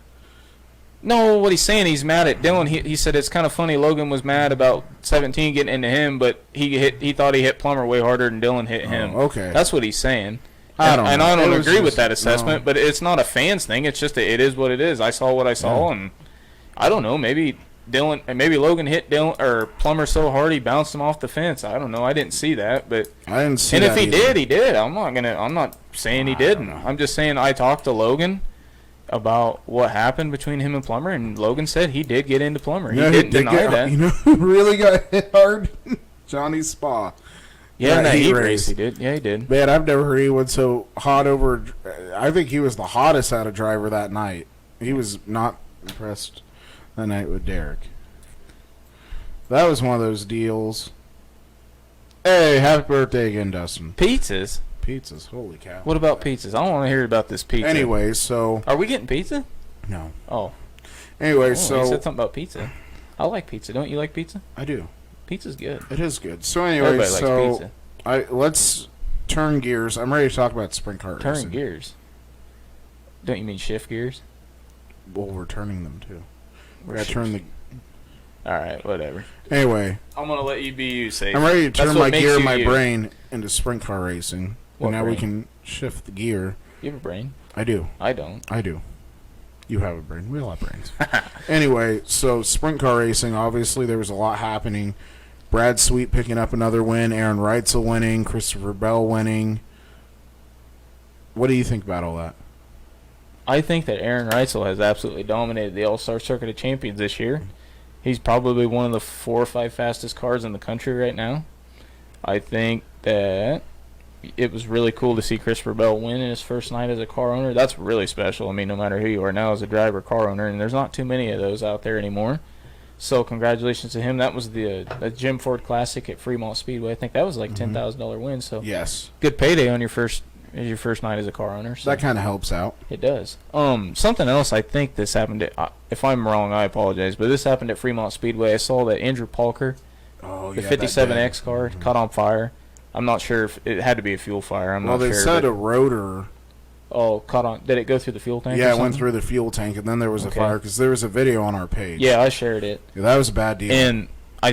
No, what he's saying, he's mad at Dylan. He said it's kind of funny. Logan was mad about 17 getting into him, but he thought he hit Plummer way harder than Dylan hit him. Oh, okay. That's what he's saying. I don't and know. I don't It was agree with just- that assessment, no. but it's not a fans thing. It's just it is what it is. I saw what I saw, Yeah. and I don't know. Maybe Logan hit Dylan or Plummer so hard he bounced him off the fence. I don't know. I didn't see that, but I didn't see and that if he either. did, he did. I'm not saying he didn't. know. I'm just saying I talked to Logan about what happened between him and Plummer, and Logan said he did get into Plummer. He You know, didn't did deny get- that. You know who really got hit hard? Johnny Spa. Yeah, in that heat heat race. race he did. Yeah, he did. Man, I've never heard anyone so hot over. I think he was the hottest out of driver that night. He was not impressed that night with Derek. That was one of those deals. Hey, happy birthday again, Dustin. Pizzas. Pizzas, holy cow. What about pizzas? I don't want to hear about this pizza. Anyway, so Are we getting pizza? no. Oh. Anyway, You so said something about pizza. I like pizza. Don't you like pizza? I do. Pizza's good. It is good. So anyway, Everybody so likes pizza. let's turn gears. I'm ready to talk about sprint car Turn racing. gears. Don't you mean shift gears? Well, we're turning them too. We We're gotta turn the. All right, whatever. Anyway, I'm gonna let you be you, safe. I'm ready to That's turn what my makes gear, you my you. brain into sprint car racing, What and now we brain? can shift the gear. You have a brain. I do. I don't. I do. You have a brain. We all have brains. Anyway, so sprint car racing. Obviously, there was a lot happening. Brad Sweet picking up another win. Aaron Reitzel winning. Christopher Bell winning. What do you think about all that? I think that Aaron Reitzel has absolutely dominated the All-Star Circuit of Champions this year. He's probably one of the 4 or 5 fastest cars in the country right now. I think that it was really cool to see Christopher Bell win in his first night as a car owner. That's really special. I mean, no matter who you are now as a driver, car owner, and there's not too many of those out there anymore. So congratulations to him. That was the Jim Ford Classic at Fremont Speedway. I think that was like $10,000 win. So Yes. good payday on your first night as a car owner. So That kind of helps out. it does. Something else I think this happened at, if I'm wrong, I apologize, but this happened at Fremont Speedway. I saw that Andrew Palker, Oh, the 57X car, caught on fire. I'm not sure if it had to be a fuel fire. I'm Well, not they sure. said but- a rotor. Oh, caught on. Did it go through the fuel tank? Yeah, or it went something? through the fuel tank, and then there was a Okay. fire because there was a video on our page. Yeah, I shared it. Yeah, that was a bad deal. And I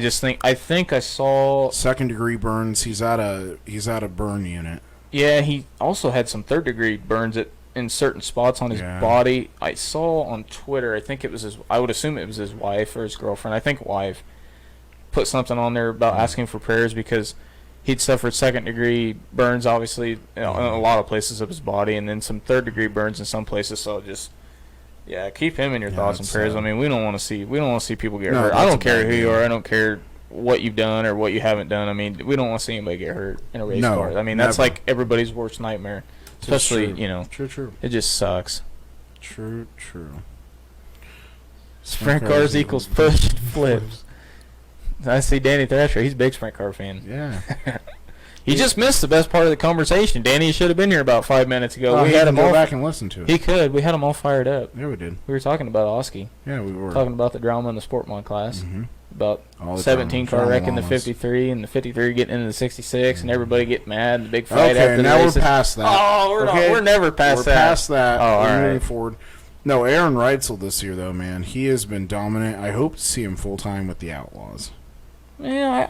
think I saw. Second-degree burns. He's at a burn unit. Yeah, he also had some third-degree burns in certain spots on his Yeah. body. I saw on Twitter. I think it was his. I would assume it was his wife or his girlfriend. I think wife put something on there about asking for prayers because he'd suffered second-degree burns, obviously, in a lot of places of his body, and then some third-degree burns in some places. So just. Yeah, keep him in your Yeah, thoughts and that's prayers. sad. I mean, we don't want to see people get No, hurt. I that's don't a care bad who you deal. are. I don't care what you've done or what you haven't done. I mean, we don't want to see anybody get hurt in a race No, car. I mean, that's never. like everybody's worst nightmare. It's Especially, true. True. it just sucks. True. Sprint cars equals push and flips. I see Danny Thrasher. He's a big sprint car fan. Yeah. He just missed the best part of the conversation. Danny should have been here about 5 minutes ago. We We had him go all. back and listen to it. He could. We had him all fired up. Yeah, we did. We were talking about Oski. Yeah, we were. Talking about the drama in the Sportmon class. Mhm. About All the 17 drama. car wreck in the Drama was- 53 and the 53 getting into the 66 and everybody getting mad. The big fight Okay, after the now we're races. past that. Oh, we're never past We're that. past that. Oh, all We're right. moving forward. No, Aaron Reitzel this year, though, man. He has been dominant. I hope to see him full-time with the Outlaws. Yeah,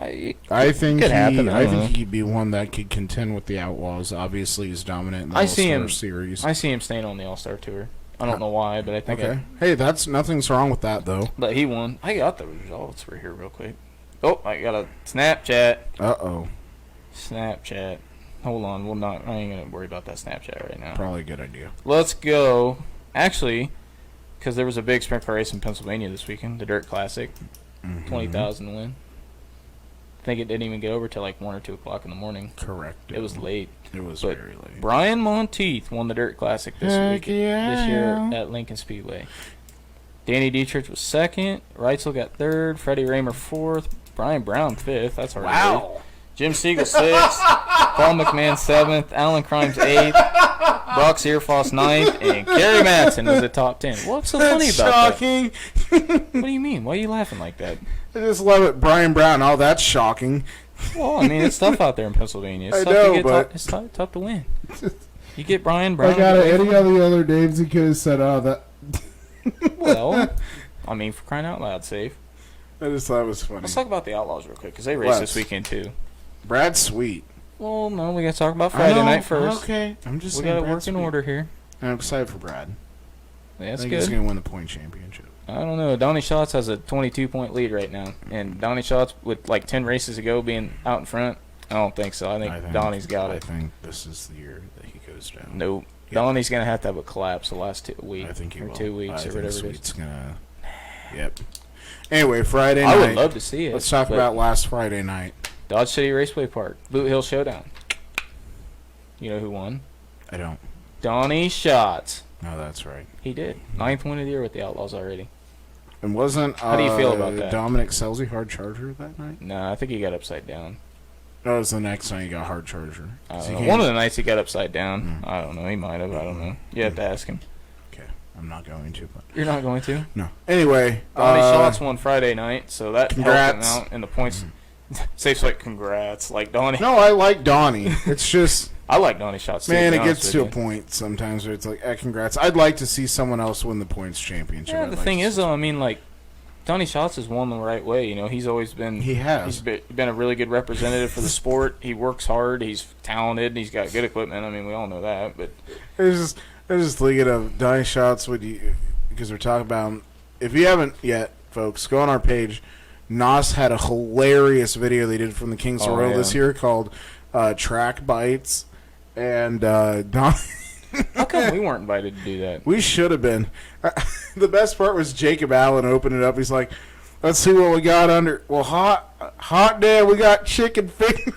I think could happen. I I don't think know. he'd be one that could contend with the Outlaws. Obviously, he's dominant in the I see All-Star him- Series. I see him staying on the All-Star Tour. I don't know why, but I think Okay. Hey, that's nothing's wrong with that, though. but he won. I got the results for here real quick. Oh, I got a Snapchat. Uh-oh. Snapchat. Hold on, I ain't gonna worry about that Snapchat right now. Probably a good idea. Let's go. Actually, because there was a big sprint car race in Pennsylvania this weekend, the Dirt Classic, Mhm. 20,000 win. I think it didn't even get over till like 1 or 2 o'clock in the morning. Correct. It was late. It was but very late. Brian Monteith won the Dirt Classic this Heck this year yeah. at Lincoln Speedway. Danny Dietrich was second. Reitzel got third. Freddie Raymer fourth. Brian Brown fifth. That's hard to believe. Jim Siegel sixth. Paul McMahon seventh. Alan Crimes eighth. Brock Searfoss ninth. And Gary Matson was the top 10. What's so funny That's about shocking. that? What do you mean? Why are you laughing like that? I just love it. Brian Brown. Oh, that's shocking. Well, I mean, it's tough out there in Pennsylvania. It's I tough know, to get but- it's tough to win. You get Brian Brown. Like out of any of the other names, he could have said, "Oh, that." Well, I mean, for crying out loud, safe. I just thought it was funny. Let's talk about the Outlaws real quick because they raced this weekend too. Brad's sweet. Well, no, we got to talk about I Friday know, night first. Okay, I'm just We saying got to Brad's work in sweet. order here. I'm excited for Brad. Yeah, that's I think he's good. going to win the point championship. I don't know. Donnie Schatz has a 22-point lead right now, and Donnie Schatz with like 10 races to go being out in front. I don't think so. I think Donnie's got I it. think this is the year that he goes down. Nope. Yeah. Donnie's gonna have to have a collapse the last 2 weeks I think he or will. 2 weeks I or think whatever it is. Sweet's gonna. Yep. Anyway, Friday night. I would love to see it. Let's talk but about last Friday night. Dodge City Raceway Park, Boot Hill Showdown. You know who won? I don't. Donnie Schatz. No, that's right. He did. 9th win of the year with the Outlaws already. And wasn't How do you feel about that? Dominic Selzy hard charger that night? No, I think he got upside down. That was the next night he got hard charger. I 'Cause don't he know. One of came- the nights he got upside down. Mm. I don't know. He might have. I don't know. You have to ask him. Okay, I'm not going to, but You're not going to? no. Anyway, Donnie Schatz won Friday night, so that helped congrats. him out in the points. Safe's like, congrats. Like, Donnie. No, I like Donnie. It's just, I like Donnie Schatz. too, man, to it be honest gets to a with you. point sometimes where it's like, congrats. I'd like to see someone else win the points championship. Yeah, I'd the like thing to is, see- though, I mean, like, Donnie Schatz has won the right way. You know, he's always been. he He's has. been a really good representative for the sport. He works hard. He's talented. He's got good equipment. I mean, we all know that. But I was just thinking of Donnie Schatz because we're talking about him. If you haven't yet, folks, go on our page. Nos had a hilarious video they did from the Kings Oh, Royal yeah. this year called Track Bites, and Don. how come we weren't invited to do that? We should have been. The best part was Jacob Allen opened it up. He's like, "Let's see what we got under." Well, hot day. We got chicken fingers.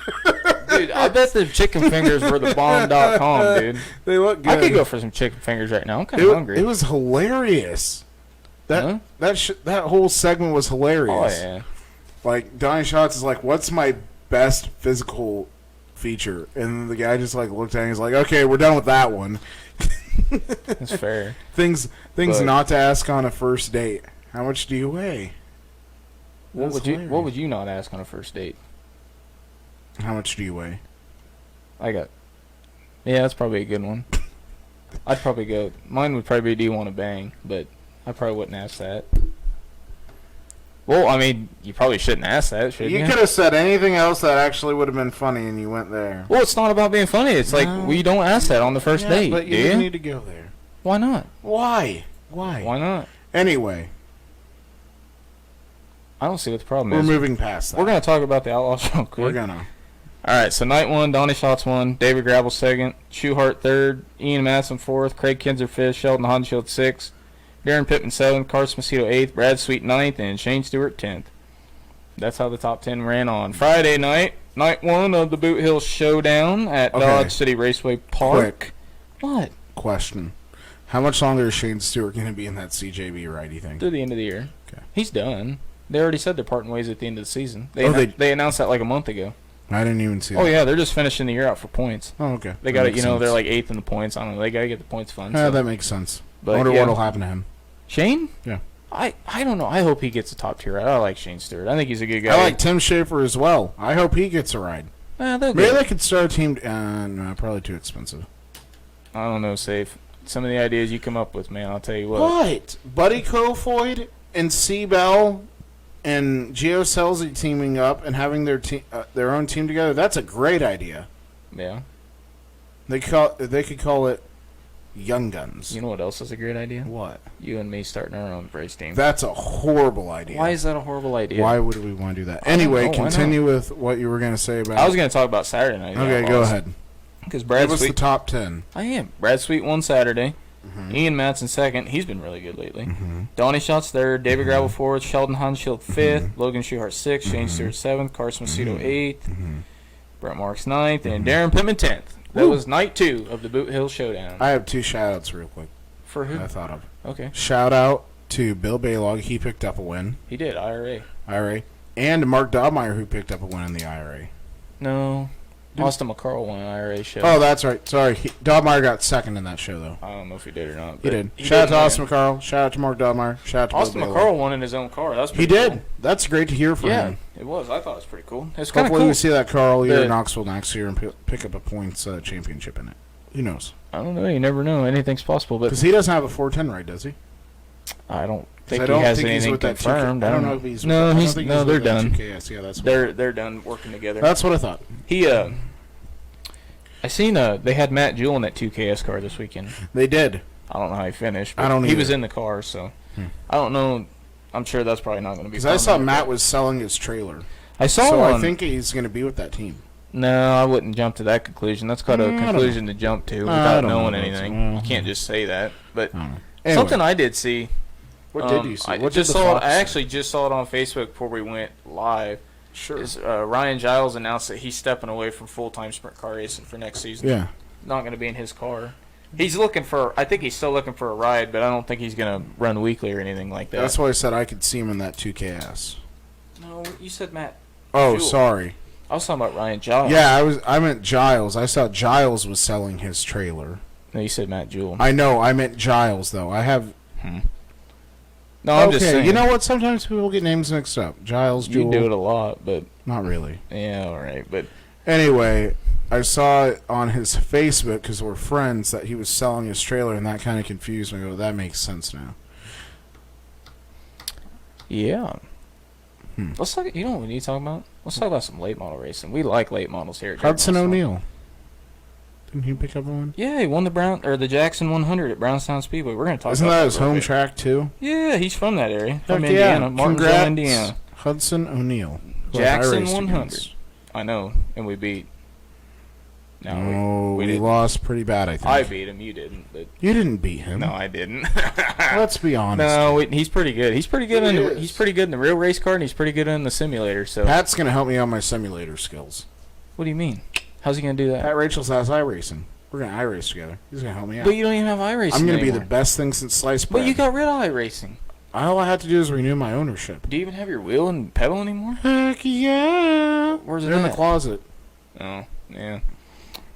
Dude, I bet the chicken fingers were the bomb.com, dude. They look good. I could go for some chicken fingers right now. I'm kind of hungry. It was hilarious. Huh? That whole segment was Oh, hilarious. yeah. Like Donnie Schatz is like, "What's my best physical feature?" And the guy just like looked at him. He's like, "Okay, we're done with that one." That's fair. Things But- not to ask on a first date. How much do you weigh? What That's would you hilarious. not ask on a first date? How much do you weigh? Yeah, that's probably a good one. I'd probably go. Mine would probably be Do You Want to Bang, but I probably wouldn't ask that. Well, I mean, you probably shouldn't ask that, should you? You could have said anything else that actually would have been funny, and you went there. Well, it's not about being funny. It's like No. we don't ask that on the first date, but do you you? need to go there. Why not? Why? Why? Why not? Anyway, I don't see what the problem we're is. moving past that. We're gonna talk about the Outlaws real quick. We're gonna. All right, so night one, Donnie Schatz won, David Gravel second, Schuhart third, Ian Matson fourth, Craig Kinzer fifth, Sheldon Haudenschild sixth, Darren Pittman seventh, Carson Macedo eighth, Brad Sweet ninth, and Shane Stewart 10th. That's how the top 10 ran on Friday night. Night one of the Boot Hill Showdown at Okay. Dodge City Raceway Park. What? Question. How much longer is Shane Stewart going to be in that CJB ride, you think? Through the end of the year. Okay. He's done. They already said they're parting ways at the end of the season. They announced that like a month ago. I didn't even see that. Oh yeah, they're just finishing the year out for points. Oh, okay. They got it. makes You know, they're sense. like 8th in the points. I don't know. They got to get the points fund. Yeah, so. that makes sense. But, I wonder yeah. what'll happen to him. Shane? Yeah. I don't know. I hope he gets a top tier ride. I like Shane Stewart. I think he's a good guy. I like Tim Schafer as well. I hope he gets a ride. They're Maybe good. they could start a team. No, probably too expensive. I don't know, Safe. Some of the ideas you come up with, man, I'll tell you what. What? Buddy Kofoid and C-Bell and Gio Selzy teaming up and having their own team together, that's a great idea. Yeah. They could call it Young Guns. You know what else is a great idea? What? You and me starting our own race team. That's a horrible idea. Why is that a horrible idea? Why would we want to do that? I don't Anyway, know, why not? continue with what you were going to say about I was going to talk about Saturday night. Okay, go ahead. Because Brad Give us the Sweet. top 10. I am. Brad Sweet won Saturday. Mm-hmm. Ian Matson second. He's been really good lately. Donnie Schatz third. David Gravel fourth. Sheldon Haudenschild fifth. Logan Schuhart sixth. Shane Stewart seventh. Carson Macedo eighth. Brett Marks ninth. And Darren Pittman 10th. That was night two of the Boot Hill Showdown. I have two shout-outs real quick For who? I thought of. Okay. Shout-out to Bill Baylog. He picked up a win. He did. IRA. IRA. And Mark Dobmeyer, who picked up a win in the IRA. No. Austin McCarl won an IRA show. Oh, that's right. Sorry. Dobmeyer got second in that show, though. I don't know if he did or not. He but did. he Shout out to win. Austin McCarl. Shout out to Mark Dobmeyer. Shout out to Austin Bill McCarl Baylog. won in his own car. That's He pretty did. cool. That's great to hear from Yeah, him. it was. I thought it was pretty cool. It's kind of Hopefully cool. we see that Carl here The- in Knoxville next year and pick up a points championship in it. Who knows? I don't know. You never know. Anything's possible. But Because he doesn't have a 410 right, does he? I don't 'Cause think I don't he has think he's anything with that 2K. confirmed. I don't know if he's. No, I don't he's think no. he's They're with that done. 2KS. Yeah, that's. What They're done working together. That's what I thought. He I seen they had Matt Jewell in that 2KS car this weekend. They did. I don't know how he finished. I But don't He was either. in the car, so I don't know. I'm sure that's probably not going to be. Because I saw permanent, Matt but- was selling his trailer. I saw So one. I think he's going to be with that team. No, I wouldn't jump to that conclusion. That's quite a I don't conclusion to jump to I without don't knowing know. anything. You can't just say that. But I don't know. Anyway, something I did see. what did you see? I What just did the saw it. Fox I say? actually just saw it on Facebook before we went live. Sure. Is Ryan Giles announced that he's stepping away from full-time sprint car racing for next season. Yeah. Not going to be in his car. He's looking for. I think he's still looking for a ride, but I don't think he's going to run weekly or anything like that. That's why I said I could see him in that 2KS. No, you said Matt. Oh, Jewell. sorry. I was talking about Ryan Giles. Yeah, I meant Giles. I saw Giles was selling his trailer. No, you said Matt Jewell. I know. I meant Giles though. I have. No, I'm okay. just saying. You know what? Sometimes people get names mixed up. Giles, You Jewel. do it a lot, but Not really. yeah, all right. But Anyway, I saw it on his Facebook because we're friends that he was selling his trailer, and that kind of confused me. I go, that makes sense now. yeah. Let's talk. You know what we need to talk about? Let's talk about some late model racing. We like late models here. At Hudson Jacksonville. O'Neill. Didn't he pick up one? Yeah, he won the Jackson 100 at Brownstown Speedway. We're going to talk Isn't about that his a little home bit. track too? Yeah, he's from that area. From Heck Indiana. yeah. Martinsville, Congrats, Indiana. Hudson O'Neill. who I Jackson raced 100. against. I know, and we beat. No, No, we we didn't. lost pretty bad, I think. I beat him. You didn't, but You didn't beat him. no, I didn't. Let's be honest. No, he's pretty good. He's pretty good He in the, is. he's pretty good in the real race car, and he's pretty good in the simulator. So, Pat's going to help me on my simulator skills. what do you mean? How's he gonna do that? Pat Rachel's has iRacing. We're going to iRace together. He's going to help me out. But you don't even have iRacing. I'm going to be the anymore. best thing since sliced bread. But you got rid of iRacing. All I have to do is renew my ownership. Do you even have your wheel and pedal anymore? Heck yeah. Where's it They're in the at? closet. Oh, yeah.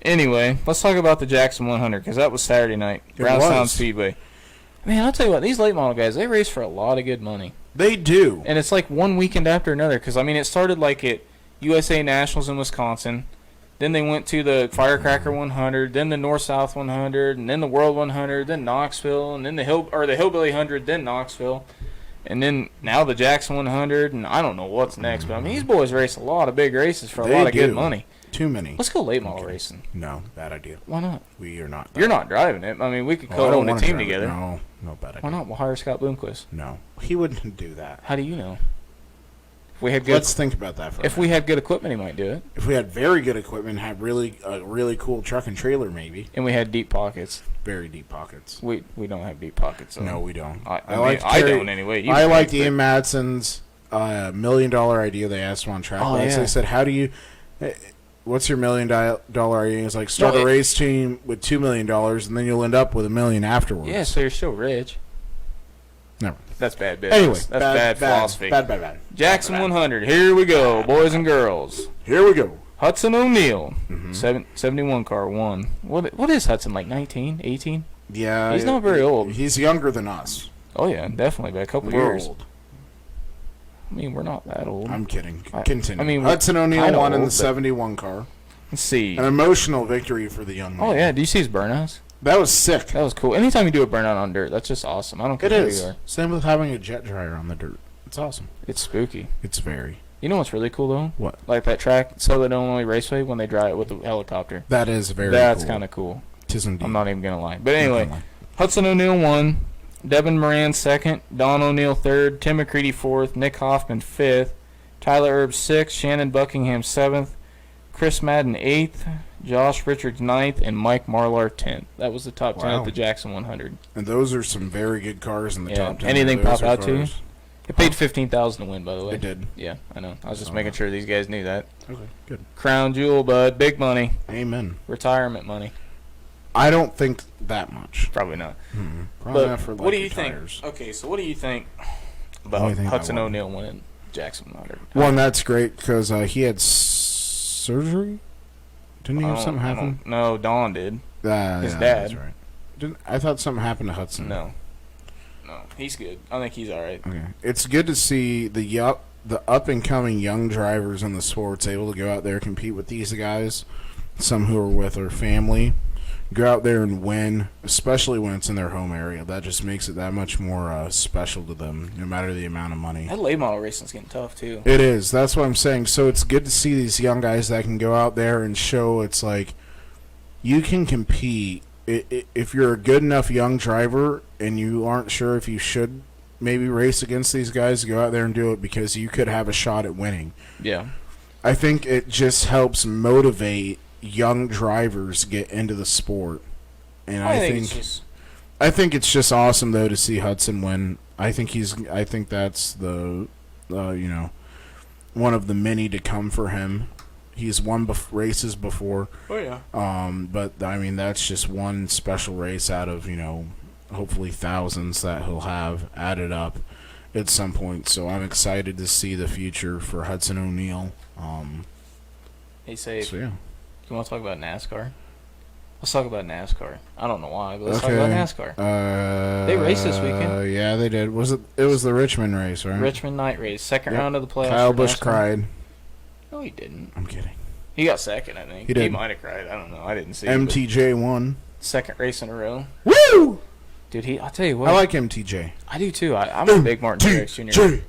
Anyway, let's talk about the Jackson 100 because that was Saturday night, It Brownstown was. Speedway. Man, I'll tell you what, these late model guys, they race for a lot of good money. They do. And it's like one weekend after another because, I mean, it started like at USA Nationals in Wisconsin. Then they went to the Firecracker 100, then the North South 100, and then the World 100, then Knoxville, and then the Hillbilly 100, then Knoxville, and then now the Jackson 100, and I don't know what's next. But I mean, these boys race a lot of big races for a They lot of good do. money. Too many. Let's go late model racing. No, bad idea. Why not? We are not. You're not driving it. I mean, we could Oh, I don't co-own a wanna team drive it. together. No, bad idea. Why not? We'll hire Scott Bloomquist. No, he wouldn't do that. How do you know? If we had good, Let's think about that for a if minute. we had good equipment, he might do it. If we had very good equipment, had a really cool truck and trailer, maybe And we had deep pockets. very deep pockets. We don't have deep pockets. So. No, we don't. I Terry- don't anyway. You I can, liked but- Ian Madsen's $1 million idea. They asked him on track. Oh, Lights. yeah. They said, "How do you? What's your $1 million idea?" He's like, "Start No, a race team with $2 million, and then you'll end up with $1 million afterwards." Yeah, so you're still rich. Never. That's bad business. Anyway, that's bad philosophy. Bad. Jackson 100. Here we go, boys and girls. Here we go. Hudson O'Neal, Mhm. 71 car won. What is Hudson, like 19, 18? Yeah, He's not very old. He's younger than us. Oh yeah, definitely by a couple We're years. old. I mean, we're not that old. I'm kidding. I- Continue. I mean, Hudson O'Neal kinda won in old, the but- 71 car. Let's see. An emotional victory for the young man. Oh yeah, do you see his burnouts? That was sick. That was cool. Anytime you do a burnout on dirt, that's just awesome. I don't care It who is. you are. Same with having a jet dryer on the dirt. It's awesome. It's spooky. It's very. You know what's really cool though? What? Like that track, Southern Illinois Raceway, when they drive it with the helicopter. That is very That's cool. kind of cool. Tis indeed. I'm not even gonna lie. But anyway, Hudson O'Neal won, Devin Moran second, Don O'Neal third, Tim McCready fourth, Nick Hoffman fifth, Tyler Erb sixth, Shannon Buckingham seventh, Chris Madden eighth, Josh Richards ninth, and Mike Marlar 10th. That was the top 10 Wow. at the Jackson 100. And those are some very good cars in the Yeah. top 10. Anything Those pop are out to you? cars- It paid $15,000 to win, by the way. It did. Yeah, I know. I was just Saw making that. sure these guys knew that. Okay, good. Crown Jewel, bud. Big money. Amen. Retirement money. I don't think that much. Probably not. Probably But not for what do like you think? tires. Okay, so what do you think What do about you think Hudson about what? O'Neal winning Jackson 100? One, that's great because he had surgery. Didn't he have something happen? No, Don did. His Yeah, dad. That's right. I thought something happened to Hudson. No, he's good. I think he's all right. Okay. It's good to see the up and coming young drivers in the sports able to go out there and compete with these guys. Some who are with their family, go out there and win, especially when it's in their home area. That just makes it that much more special to them, no matter the amount of money. That late model racing's getting tough too. It is. That's what I'm saying. So it's good to see these young guys that can go out there and show it's like you can compete. If you're a good enough young driver and you aren't sure if you should maybe race against these guys, go out there and do it because you could have a shot at winning. Yeah. I think it just helps motivate young drivers get into the sport. And I think it's just awesome though to see Hudson win. I think that's the one of the many to come for him. He's won races before. Oh yeah. But I mean that's just one special race out of, hopefully thousands that he'll have added up at some point. So I'm excited to see the future for Hudson O'Neal. Hey, say, So yeah. you want to talk about NASCAR? Let's talk about NASCAR. I don't know why, but let's talk about NASCAR. They raced this weekend. Yeah, they did. It was the Richmond race, right? Richmond night race, second Yep. round of the playoffs. Kyle for Busch NASCAR. cried. No, he didn't. I'm kidding. He got second, I think. He did. might have cried. I don't know. I didn't see. But MTJ won. second race in a row. Woo! Dude, I'll tell you what. I like MTJ. I do too. I'm a big Martin Truex Jr. MTJ.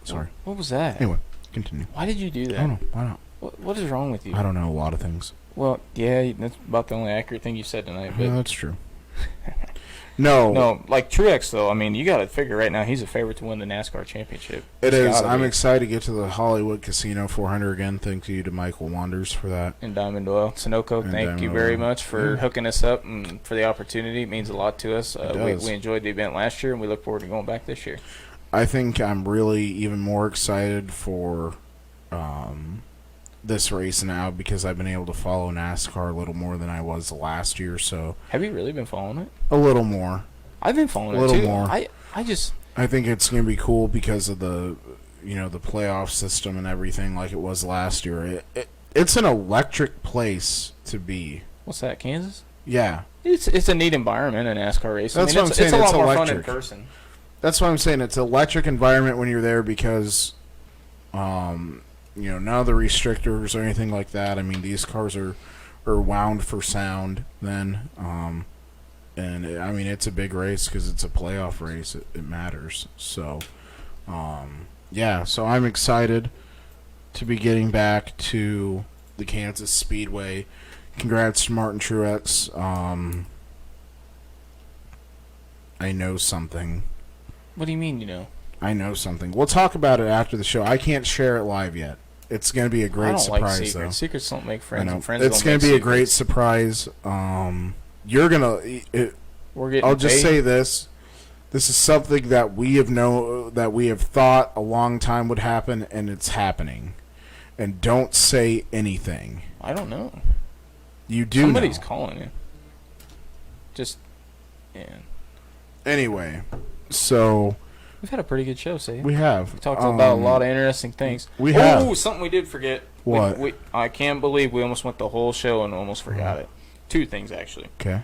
Sorry. What was that? Anyway, continue. Why did you do I that? don't know. Why not? What is wrong with you? I don't know a lot of things. Well, yeah, that's about the only accurate thing you said tonight. But Yeah, that's true. No, no, like Truex though. I mean, you got to figure right now he's a favorite to win the NASCAR championship. it He's is. gotta I'm be. excited to get to the Hollywood Casino 400 again. Thank you to Michael Wanders for that. And Diamond Oil, Sunoco, And thank Diamond you very Oil. much for Yeah. hooking us up and for the opportunity. It means a lot to us. It does. We enjoyed the event last year, and we look forward to going back this year. I think I'm really even more excited for this race now because I've been able to follow NASCAR a little more than I was last year. So Have you really been following it? a little more. I've been following A little it too. more. I just I think it's going to be cool because of the playoff system and everything like it was last year. It's an electric place to be. what's that? Kansas? Yeah. It's a neat environment in NASCAR race. That's I mean, what I'm saying, It's a lot it's more fun in electric. person. That's why I'm saying it's an electric environment when you're there because none of the restrictors or anything like that. I mean, these cars are wound for sound then. And I mean, it's a big race because it's a playoff race. It matters. So, yeah. So I'm excited to be getting back to the Kansas Speedway. Congrats to Martin Truex. I know something. What do you mean, you know? I know something. We'll talk about it after the show. I can't share it live yet. It's going to be a I great don't surprise, like secrets. though. Secrets don't make friends, I know. and friends It's don't going make to be a secrets. great surprise. You're going to... We're getting I'll just paid. say this. This is something that we have thought a long time would happen, and it's happening. And don't say anything. I don't know. You do Somebody's know. calling you. Just, yeah. Anyway, so We've had a pretty good show, say. we have. We talked about a lot of interesting things. we have. Oh, something we did forget. What? I can't believe we almost went the whole show and almost forgot it. Two things, actually. Okay.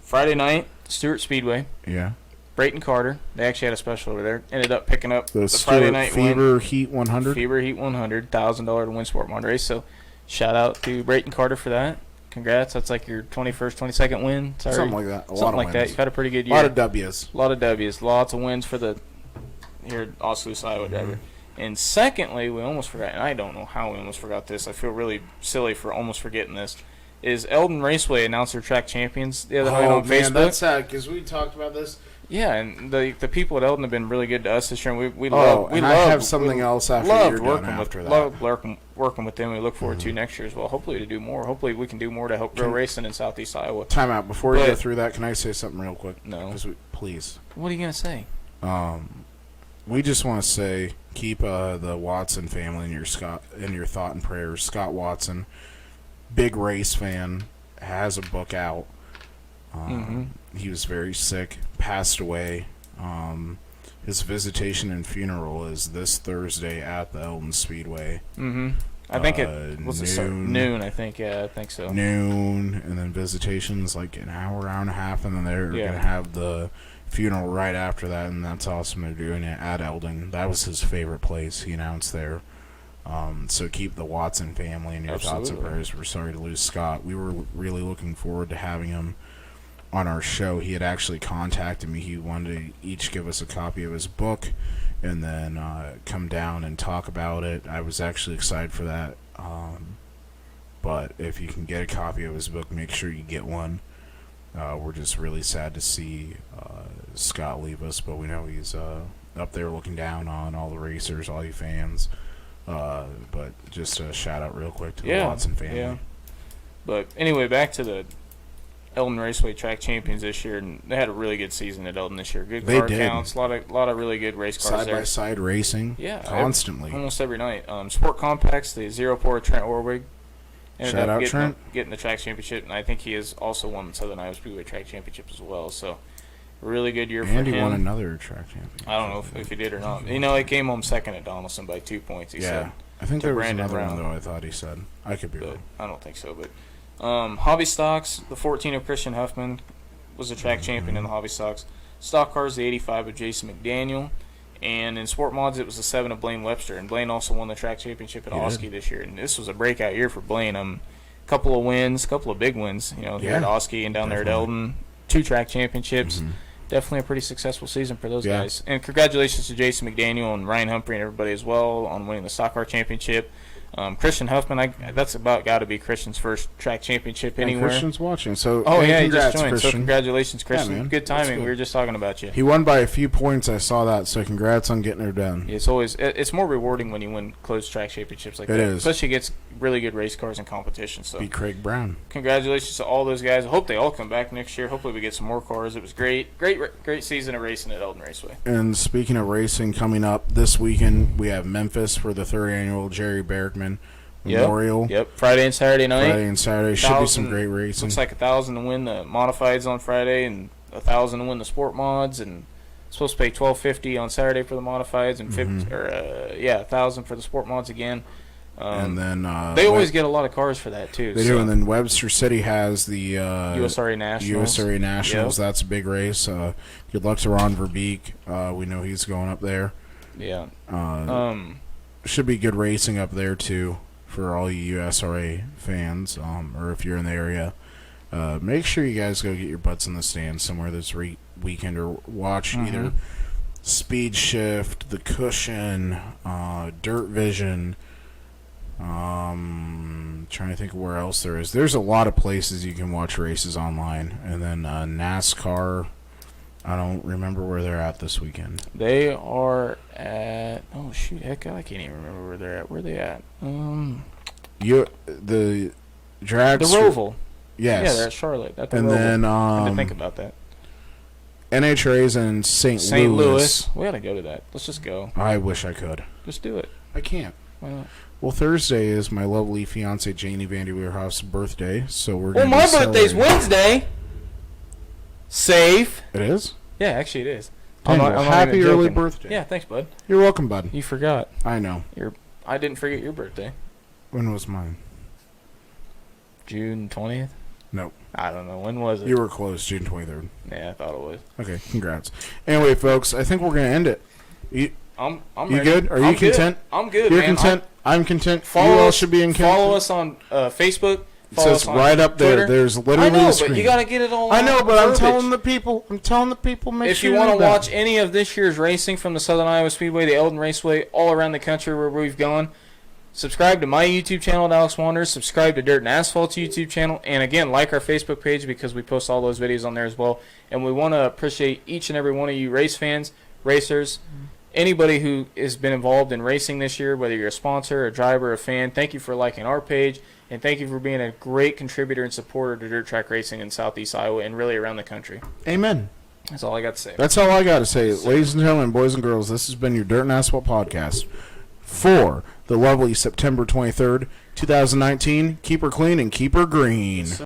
Friday night, Stewart Speedway. Yeah. Brayton Carter. They actually had a special over there. Ended up picking up The Friday Stewart night win. Fever Heat 100. Fever Heat 100, $1,000 to win Sport Mod race. So, shout out to Brayton Carter for that. Congrats. That's like your 21st, 22nd win. Sorry. Something like that. A lot Something of like wins. that. You've had a pretty good A year. lot of W's. A lot of W's. Lots of wins for the here at Oskaloosa, Iowa driver. And secondly, we almost forgot, and I don't know how we almost forgot this. I feel really silly for almost forgetting this. Is Eldon Raceway announced their track champions the other night on man, Facebook? that's sad because we talked about this. Yeah, and the people at Eldon have been really good to us this year. And we Oh, love. We and loved, I have something else after loved you're done working after with that. loved working with them. We look forward to next year as well. Hopefully to do more. Hopefully we can do more to help grow racing in Southeast Iowa. Time out. Before we But- go through that, can I say something real quick? No. Please. What are you gonna say? We just want to say keep the Watson family in your thought and prayers. Scott Watson, big race fan, has a book out. He was very sick, passed away. His visitation and funeral is this Thursday at the Eldon Speedway. I think it was noon. I think. Yeah, I think so. Noon, and then visitation's like an hour and a half, and then they're Yeah. gonna have the funeral right after that, and that's awesome. They're doing it at Eldon. That was his favorite place. He announced there. So keep the Watson family in your thoughts and Absolutely. prayers. We're sorry to lose Scott. We were really looking forward to having him on our show. He had actually contacted me. He wanted to each give us a copy of his book and then come down and talk about it. I was actually excited for that. But if you can get a copy of his book, make sure you get one. We're just really sad to see Scott leave us, but we know he's up there looking down on all the racers, all you fans. But just a shout out real quick to the Watson family. Yeah. But anyway, back to the Eldon Raceway Track Champions this year, and they had a really good season at Eldon this year. Good They car did. counts, a lot of really good race cars Side there. by side racing, Yeah, constantly. almost every night. Sport Compacts, the 04 Trent Orwig. Ended Shout up out getting, Trent. getting the track championship, and I think he has also won the Southern Iowa Speedway track championship as well. So, really good year for And him. he won another track championship. I don't know if he did or not. You know, he came home second at Donaldson by 2 points. He Yeah, said, I think to there was Brandon another one Brown. though. I thought he said. I could be but wrong. I don't think so. But hobby stocks, the 14 of Christian Huffman was the track champion in the hobby stocks. Stock cars, the 85 of Jason McDaniel. And in sport mods, it was the 7 of Blaine Webster. And Blaine also won the track championship at He Oski did. this year. And this was a breakout year for Blaine. Couple of wins, couple of big wins. You know, here at Yeah, Oski and down there at definitely. Eldon. 2 track championships. Mhm. Definitely a pretty successful season for those Yeah. guys. And congratulations to Jason McDaniel and Ryan Humphrey and everybody as well on winning the stock car championship. Christian Huffman, that's about got to be Christian's first track championship And anywhere. Christian's watching, so Oh hey, yeah, he congrats, just joined. Christian. So congratulations, Christian. man. Good That's timing. good. We were just talking about you. He won by a few points. I saw that, so congrats on getting her done. It's more rewarding when you win closed track championships like It that. is. Especially against really good race cars and competition. So Beat Craig Brown. congratulations to all those guys. I hope they all come back next year. Hopefully we get some more cars. It was great season of racing at Eldon Raceway. And speaking of racing, coming up this weekend, we have Memphis for the third annual Jerry Bergman Memorial. Yep. Friday and Saturday night. Friday and Saturday should be some 1,000 great racing. Looks like 1,000 to win the modifieds on Friday and 1,000 to win the sport mods, and supposed to pay $1,250 on Saturday for the modifieds and 1,000 for the sport mods again. And then They always get a lot of cars for that too. They do, and then Webster City has the USRA Nationals. USRA Nationals. Yep. That's a big race. Good luck to Ron Verbeek. We know he's going up there. Yeah. should be good racing up there too for all you USRA fans, or if you're in the area. Make sure you guys go get your butts in the stands somewhere this weekend, or watch either Speed Shift, The Cushion, Dirt Vision. Trying to think of where else there is. There's a lot of places you can watch races online, and then NASCAR. I don't remember where they're at this weekend. They are at. Oh shoot! Heck, I can't even remember where they're at. Where are they at? The drags. The Roval. Yes. Yeah, they're at Charlotte. At the And Roval. then I had to think about that. NHRA's in St. St. Louis. Louis. We gotta go to that. Let's just go. I wish I could. Just do it. I can't. Why not? Well, Thursday is my lovely fiance Janie Vandy Weerhoff's birthday, so we're Well, going my to be birthday's celebrating. Wednesday. Safe. It is? Yeah, actually it is. Dang, well, happy even early joking. birthday. Yeah, thanks, bud. You're welcome, bud. You forgot. I know. I didn't forget your birthday. When was mine? June 20th? Nope. I don't know. When was it? You were close, June 23rd. Yeah, I thought it was. Okay, congrats. Anyway, folks, I think we're going to end it. I'm You ready. good? Are you I'm content? Good. I'm good, You're man. content? I'm content. Follow You all us, should be in Follow us on Facebook. It Follow says us on right up there. Twitter. There's literally I know, a but screen. you got to get it all. I know, but I'm verbiage. telling the people. Make If sure you want read to that. watch any of this year's racing from the Southern Iowa Speedway, the Eldon Raceway, all around the country where we've gone, subscribe to my YouTube channel at Alex Wanders. Subscribe to Dirt and Asphalt's YouTube channel. And again, like our Facebook page because we post all those videos on there as well. And we want to appreciate each and every one of you race fans, racers, anybody who has been involved in racing this year, whether you're a sponsor, a driver, a fan. Thank you for liking our page. And thank you for being a great contributor and supporter to dirt track racing in Southeast Iowa and really around the country. Amen. That's all I got to say. That's all I got to say. Ladies and gentlemen, boys and girls, this has been your Dirt and Asphalt podcast for the lovely September 23rd, 2019. Keep her clean and keep her green.